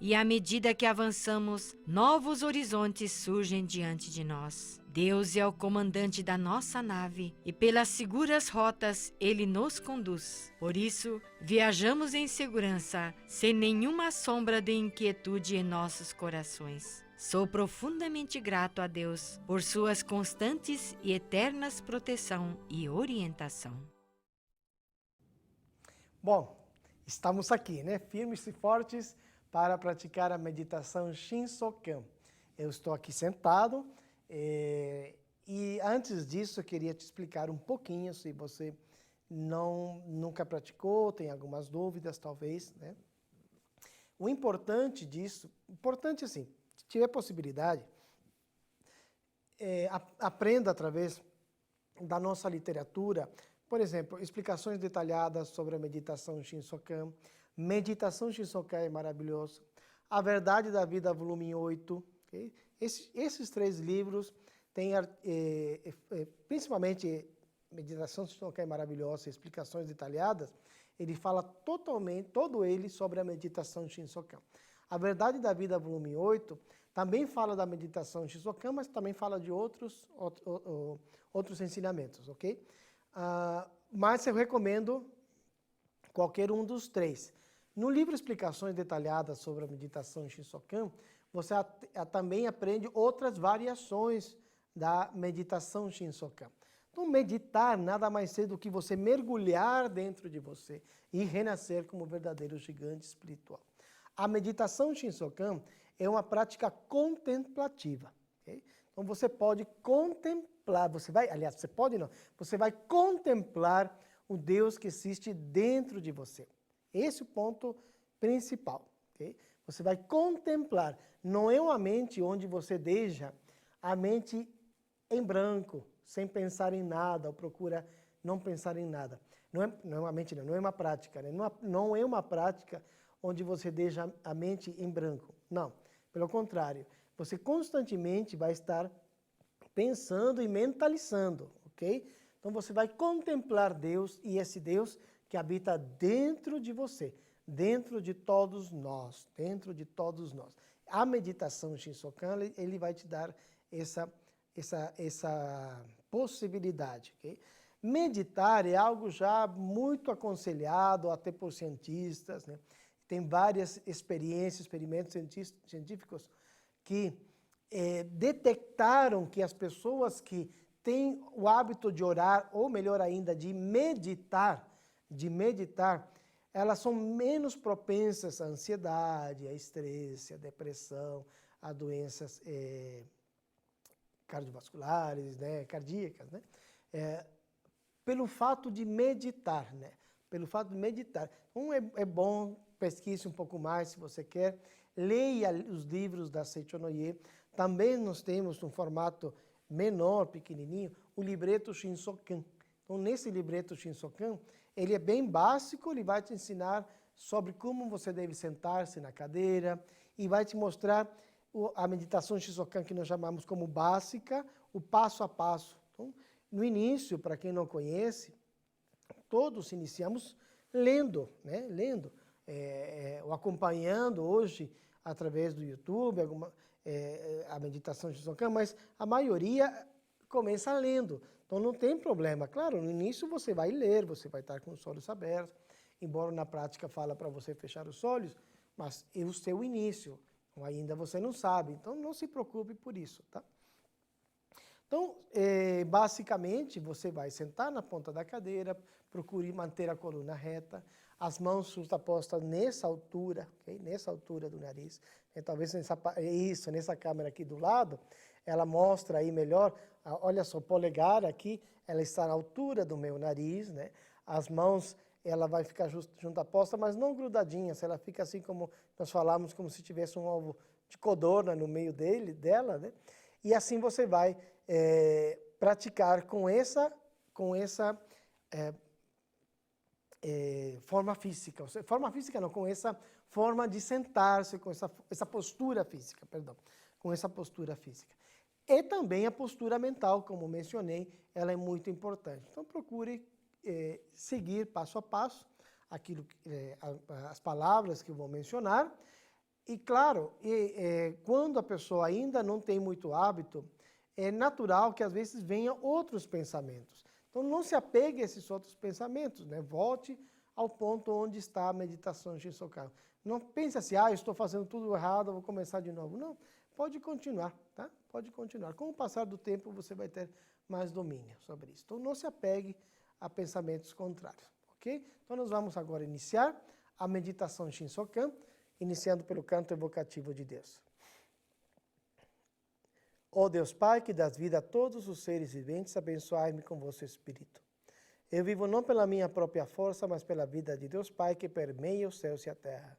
e à medida que avançamos, novos horizontes surgem diante de nós. Deus é o comandante da nossa nave e pelas seguras rotas Ele nos conduz. Por isso, viajamos em segurança, sem nenhuma sombra de inquietude em nossos corações. Sou profundamente grato a Deus por suas constantes e eternas proteção e orientação. Bom, estamos aqui, né? Firmes e fortes para praticar a meditação Shinsokan. Eu estou aqui sentado e antes disso eu queria te explicar um pouquinho, se você nunca praticou, tem algumas dúvidas talvez, né? O importante disso, importante assim, se tiver possibilidade, aprenda através da nossa literatura, por exemplo, explicações detalhadas sobre a meditação Shinsokan. Meditação Shinsokan é maravilhoso. A Verdade da Vida, volume 8. Okay? Esses 3 livros têm, principalmente, Meditação Shinsokan é maravilhosa, explicações detalhadas, ele fala totalmente, todo ele, sobre a meditação Shinsokan. A Verdade da Vida, volume 8, Também fala da meditação Shisokan, mas também fala de outros ensinamentos, ok? Mas eu recomendo qualquer um dos três. No livro Explicações Detalhadas sobre a Meditação Shisokan, você também aprende outras variações da meditação Shinsokan. Então, meditar nada mais é do que você mergulhar dentro de você e renascer como verdadeiro gigante espiritual. A meditação Shinsokan é uma prática contemplativa. Okay? Então, você pode contemplar, você vai contemplar o Deus que existe dentro de você. Esse é o ponto principal. Okay? Você vai contemplar, não é uma mente onde você deixa a mente em branco, sem pensar em nada, ou procura não pensar em nada. Não é uma mente, não é uma prática. Né? Não é uma prática onde você deixa a mente em branco. Não, pelo contrário. Você constantemente vai estar pensando e mentalizando, ok? Então você vai contemplar Deus e esse Deus que habita dentro de você, dentro de todos nós, A meditação Shinsokan, ele vai te dar essa possibilidade, ok? Meditar é algo já muito aconselhado até por cientistas, né? Tem várias experimentos científicos que detectaram que as pessoas que têm o hábito de orar, ou melhor ainda, de meditar, elas são menos propensas à ansiedade, a estresse, a depressão, a doenças cardiovasculares, né, cardíacas, né? Pelo fato de meditar, né? Pelo fato de meditar. Então é bom, pesquise um pouco mais se você quer, leia os livros da Seicho Noye. Também nós temos um formato menor, pequenininho, o libreto Shinsokan. Então nesse libreto Shinsokan, ele é bem básico, ele vai te ensinar sobre como você deve sentar-se na cadeira e vai te mostrar a meditação Shisokan que nós chamamos como básica, o passo a passo. Então, no início, para quem não conhece, todos iniciamos lendo, né? Ou acompanhando hoje através do YouTube, a meditação Shisokan, mas a maioria começa lendo. Então não tem problema. Claro, no início você vai ler, você vai estar com os olhos abertos, embora na prática fala para você fechar os olhos, mas é o seu início. Ainda você não sabe, então não se preocupe por isso, tá? Então, basicamente, você vai sentar na ponta da cadeira, procure manter a coluna reta, as mãos justapostas nessa altura, okay? Nessa altura do nariz. Talvez nessa câmera aqui do lado, ela mostra aí melhor, olha só, o polegar aqui, ela está na altura do meu nariz, né? As mãos, ela vai ficar justaposta, mas não grudadinhas, ela fica assim como nós falamos, como se tivesse um ovo de codorna no meio dela, né? E assim você vai praticar com essa forma física. Forma física não, com essa forma de sentar-se, com essa postura física, perdão, com essa postura física. E também a postura mental, como mencionei, ela é muito importante. Então procure seguir passo a passo as palavras que eu vou mencionar. E claro, quando a pessoa ainda não tem muito hábito, é natural que às vezes venham outros pensamentos. Então não se apegue a esses outros pensamentos, né? Volte ao ponto onde está a meditação Shinsokan. Não pense assim, estou fazendo tudo errado, vou começar de novo. Não, pode continuar, tá? Pode continuar. Com o passar do tempo, você vai ter mais domínio sobre isso. Então não se apegue a pensamentos contrários, ok? Então nós vamos agora iniciar a meditação Shinsokan, iniciando pelo canto evocativo de Deus. Ó Deus Pai, que dás vida a todos os seres viventes, abençoai-me com vosso Espírito. Eu vivo não pela minha própria força, mas pela vida de Deus Pai, que permeia os céus e a terra.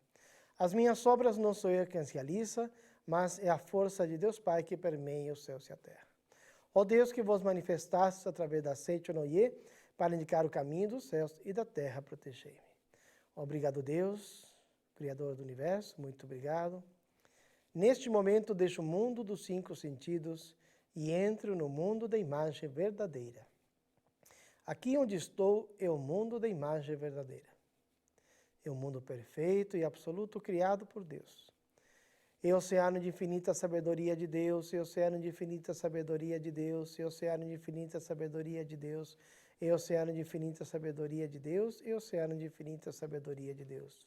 As minhas obras não sou eu quem as realiza, mas é a força de Deus Pai que permeia os céus e a terra. Ó Deus, que vos manifestastes através da Seicho Noye, para indicar o caminho dos céus e da terra, protegei-me. Obrigado, Deus, Criador do Universo, muito obrigado. Neste momento deixo o mundo dos 5 sentidos e entro no mundo da imagem verdadeira. Aqui onde estou é o mundo da imagem verdadeira. É um mundo perfeito e absoluto criado por Deus. e oceano de infinita sabedoria de Deus, e oceano de infinita sabedoria de Deus, e oceano de infinita sabedoria de Deus, e oceano de infinita sabedoria de Deus, e oceano de infinita sabedoria de Deus.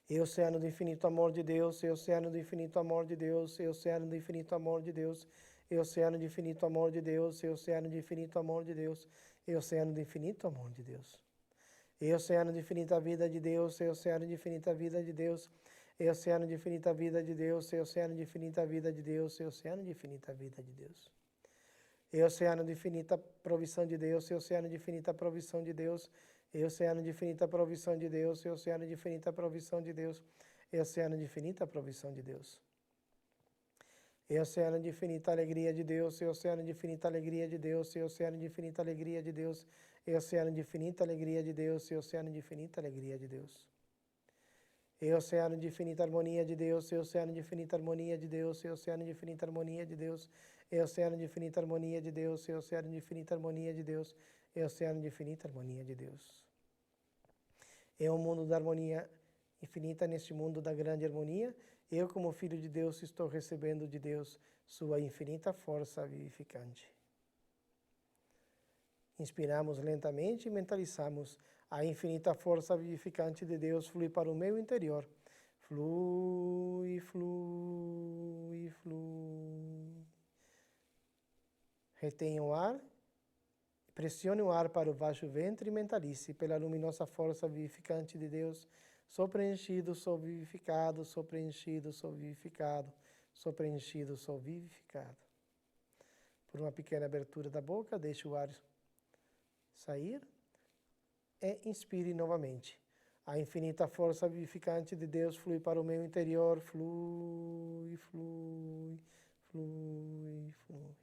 E oceano do infinito amor de Deus, e oceano do infinito amor de Deus, e oceano do infinito amor de Deus, e oceano de infinito amor de Deus, e oceano de infinito amor de Deus, e oceano do infinito amor de Deus. E oceano de infinita vida de Deus, e oceano de infinita vida de Deus, e oceano de infinita vida de Deus, e oceano de infinita vida de Deus, e oceano de infinita vida de Deus. E oceano de infinita provisão de Deus, e oceano de infinita provisão de Deus, e oceano de infinita provisão de Deus, e oceano de infinita provisão de Deus, e oceano de infinita provisão de Deus. E oceano de infinita alegria de Deus, e oceano de infinita alegria de Deus, e oceano de infinita alegria de Deus, e oceano de infinita alegria de Deus, e oceano de infinita alegria de Deus. E oceano de infinita harmonia de Deus, e oceano de infinita harmonia de Deus, e oceano de infinita harmonia de Deus, e oceano de infinita harmonia de Deus, e oceano de infinita harmonia de Deus, e oceano de infinita harmonia de Deus. É um mundo da harmonia infinita, neste mundo da grande harmonia, eu, como filho de Deus, estou recebendo de Deus sua infinita força vivificante. Inspiramos lentamente e mentalizamos a infinita força vivificante de Deus flui para o meu interior. Flui, flui, flui. Retenha o ar, pressione o ar para o baixo ventre e mentalize pela luminosa força vivificante de Deus. Sou preenchido, sou vivificado, sou preenchido, sou vivificado, sou preenchido, sou vivificado. Por uma pequena abertura da boca, deixe o ar sair e inspire novamente. A infinita força vivificante de Deus flui para o meu interior. Flui, flui, flui, flui.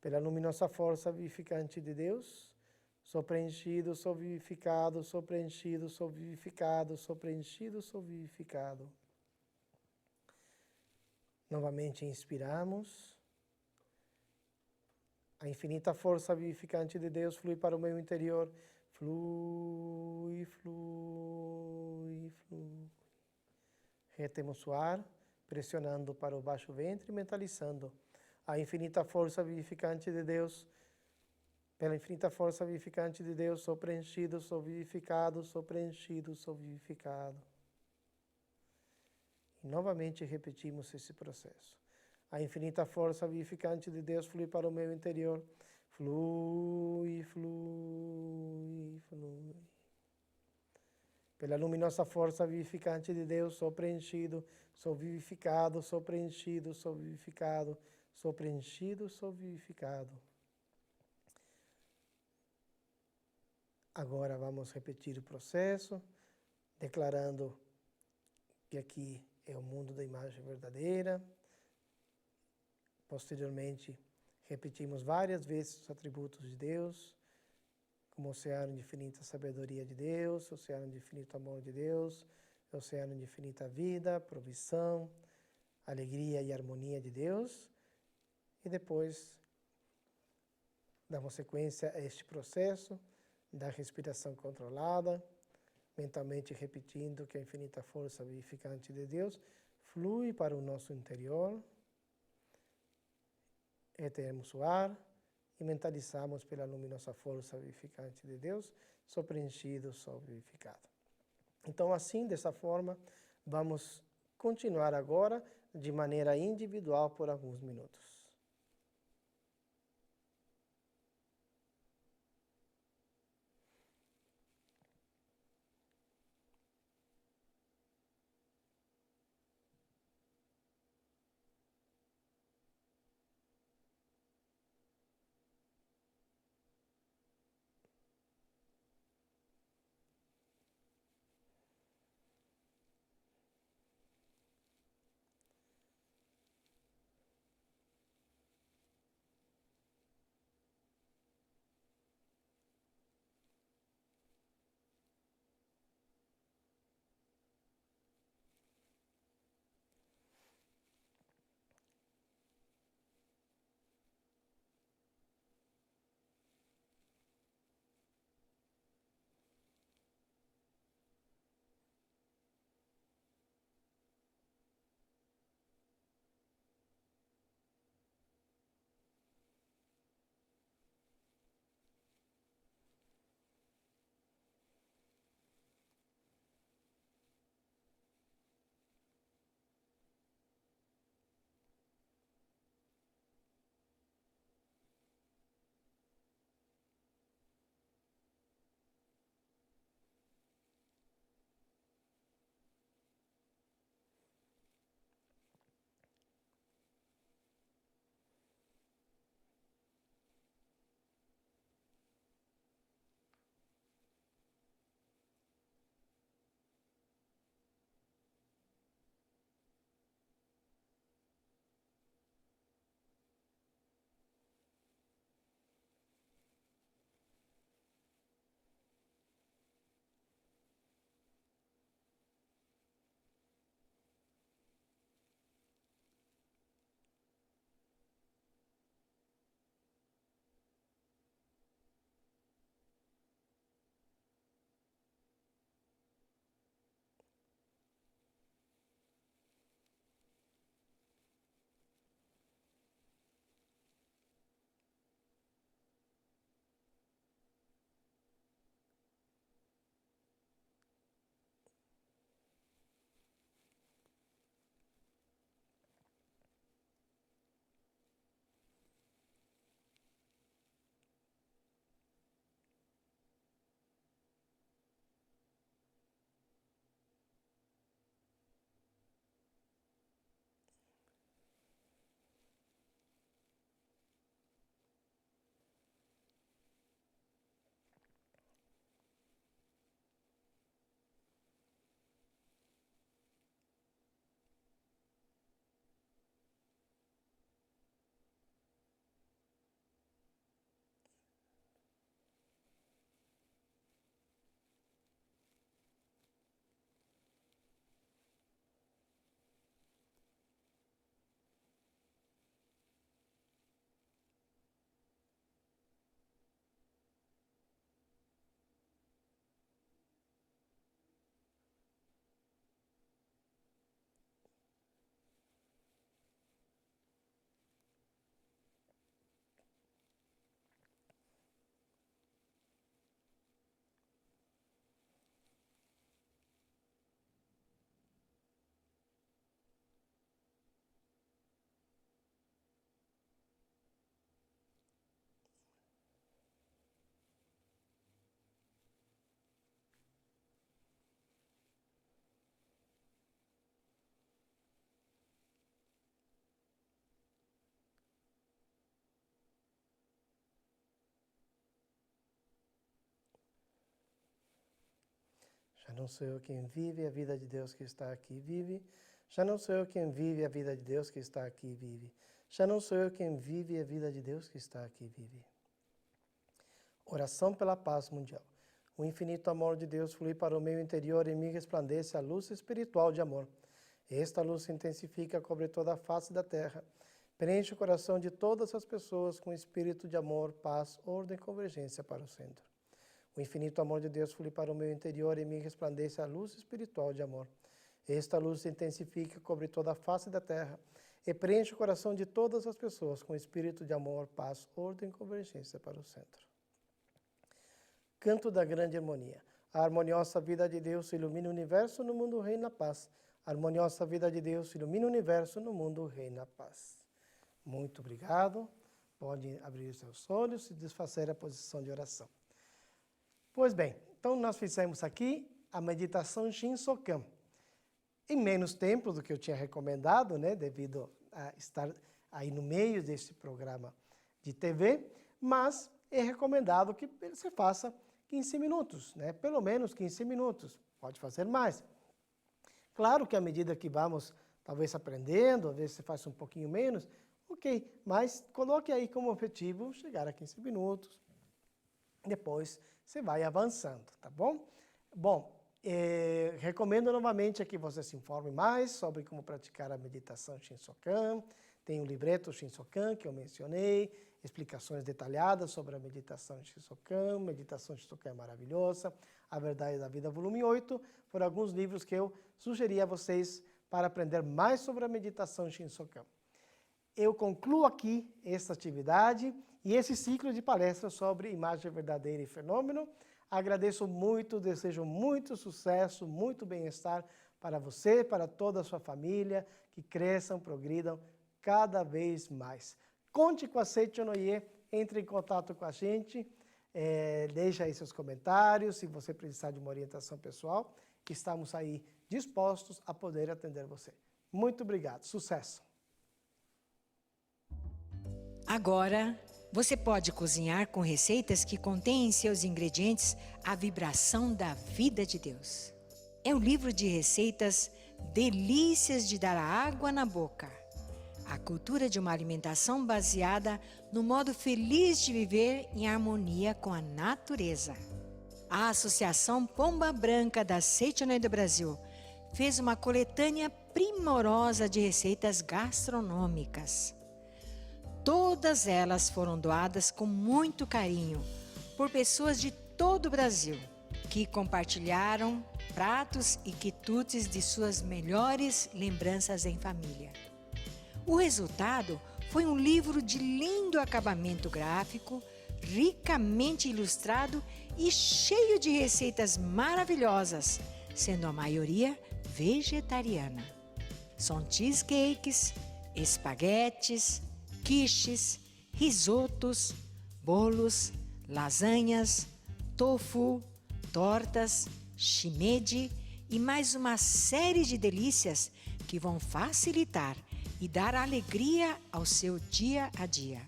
Pela luminosa força vivificante de Deus, sou preenchido, sou vivificado, sou preenchido, sou vivificado, sou preenchido, sou vivificado. Novamente inspiramos. A infinita força vivificante de Deus flui para o meu interior. Flui, flui, flui. Retemos o ar, pressionando para o baixo ventre, mentalizando a infinita força vivificante de Deus. Pela infinita força vivificante de Deus, sou preenchido, sou vivificado, sou preenchido, sou vivificado. E novamente repetimos esse processo. A infinita força vivificante de Deus flui para o meu interior. Flui, flui, flui. Pela luminosa força vivificante de Deus, sou preenchido, sou vivificado, sou preenchido, sou vivificado, sou preenchido, sou vivificado. Agora vamos repetir o processo, declarando que aqui é o mundo da imagem verdadeira. Posteriormente, repetimos várias vezes os atributos de Deus, como oceano de infinita sabedoria de Deus, oceano de infinito amor de Deus, oceano de infinita vida, provisão, alegria e harmonia de Deus. E depois damos sequência a este processo da respiração controlada, mentalmente repetindo que a infinita força vivificante de Deus flui para o nosso interior. Retenemos o ar e mentalizamos pela luminosa força vivificante de Deus, sou preenchido, sou vivificado. Então, assim, dessa forma, vamos continuar agora de maneira individual por alguns minutos. Já não sou eu quem vive, a vida de Deus que está aqui vive. Já não sou eu quem vive, a vida de Deus que está aqui vive. Já não sou eu quem vive, a vida de Deus que está aqui vive. Oração pela paz mundial. O infinito amor de Deus flui para o meu interior e em mim resplandece a luz espiritual de amor. Esta luz se intensifica, cobre toda a face da terra, preenche o coração de todas as pessoas com espírito de amor, paz, ordem e convergência para o centro. O infinito amor de Deus flui para o meu interior e em mim resplandece a luz espiritual de amor. Esta luz se intensifica, cobre toda a face da terra e preenche o coração de todas as pessoas com espírito de amor, paz, ordem e convergência para o centro. Canto da grande harmonia. A harmoniosa vida de Deus ilumina o universo, no mundo reina a paz. A harmoniosa vida de Deus ilumina o universo, no mundo reina a paz. Muito obrigado. Pode abrir seus olhos e desfazer a posição de oração. Pois bem, então nós fizemos aqui a meditação Shinsokan. Em menos tempo do que eu tinha recomendado, né, devido a estar aí no meio desse programa de TV, mas é recomendado que você faça 15 minutos, né, pelo menos 15 minutos, pode fazer mais. Claro que à medida que vamos talvez aprendendo, às vezes você faz um pouquinho menos, ok, mas coloque aí como objetivo chegar a 15 minutos, depois você vai avançando, tá bom? Bom, recomendo novamente que você se informe mais sobre como praticar a meditação Shinsokan. Tem o livreto Shinsokan que eu mencionei, explicações detalhadas sobre a meditação Shinsokan. Meditação Shinsokan é maravilhosa. A Verdade da Vida, volume 8, foram alguns livros que eu sugeri a vocês para aprender mais sobre a meditação Shinsokan. Eu concluo aqui esta atividade e esse ciclo de palestras sobre imagem verdadeira e fenômeno. Agradeço muito, desejo muito sucesso, muito bem-estar para você, para toda a sua família, que cresçam, progridam cada vez mais. Conte com a Seicho no Ie, entre em contato com a gente, deixe aí seus comentários, se você precisar de uma orientação pessoal, estamos aí dispostos a poder atender você. Muito obrigado, sucesso! Agora, você pode cozinhar com receitas que contêm em seus ingredientes a vibração da vida de Deus. É o livro de receitas Delícias de Dar Água na Boca. A cultura de uma alimentação baseada no modo feliz de viver em harmonia com a natureza. A Associação Pomba Branca da Seicho no Ie do Brasil fez uma coletânea primorosa de receitas gastronômicas. Todas elas foram doadas com muito carinho por pessoas de todo o Brasil, que compartilharam pratos e quitutes de suas melhores lembranças em família. O resultado foi um livro de lindo acabamento gráfico, ricamente ilustrado e cheio de receitas maravilhosas, sendo a maioria vegetariana. São cheesecakes, espaguetes, quiches, risotos, bolos, lasanhas, tofu, tortas, shimeji e mais uma série de delícias que vão facilitar e dar alegria ao seu dia a dia.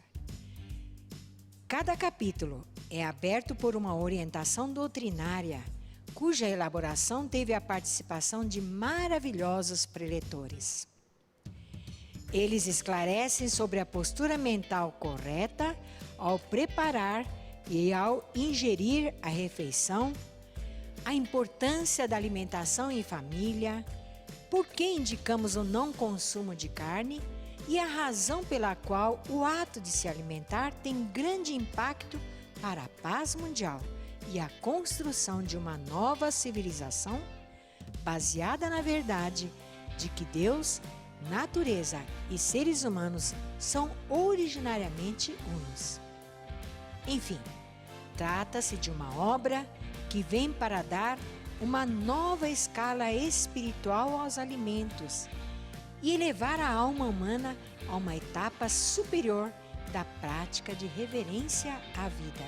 Cada capítulo é aberto por uma orientação doutrinária, cuja elaboração teve a participação de maravilhosos preletores. Eles esclarecem sobre a postura mental correta ao preparar e ao ingerir a refeição, a importância da alimentação em família, por que indicamos o não consumo de carne e a razão pela qual o ato de se alimentar tem grande impacto para a paz mundial e a construção de uma nova civilização baseada na verdade de que Deus, natureza e seres humanos são originariamente unos. Enfim, trata-se de uma obra que vem para dar uma nova escala espiritual aos alimentos e elevar a alma humana a uma etapa superior da prática de reverência à vida.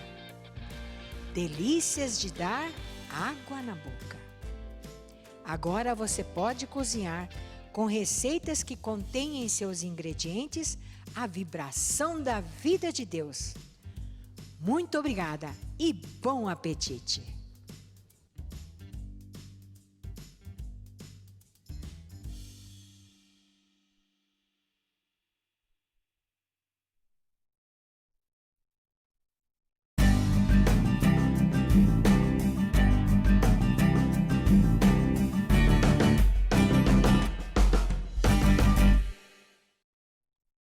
Delícias de dar água na boca. Agora você pode cozinhar com receitas que contêm em seus ingredientes a vibração da vida de Deus. Muito obrigada e bom apetite!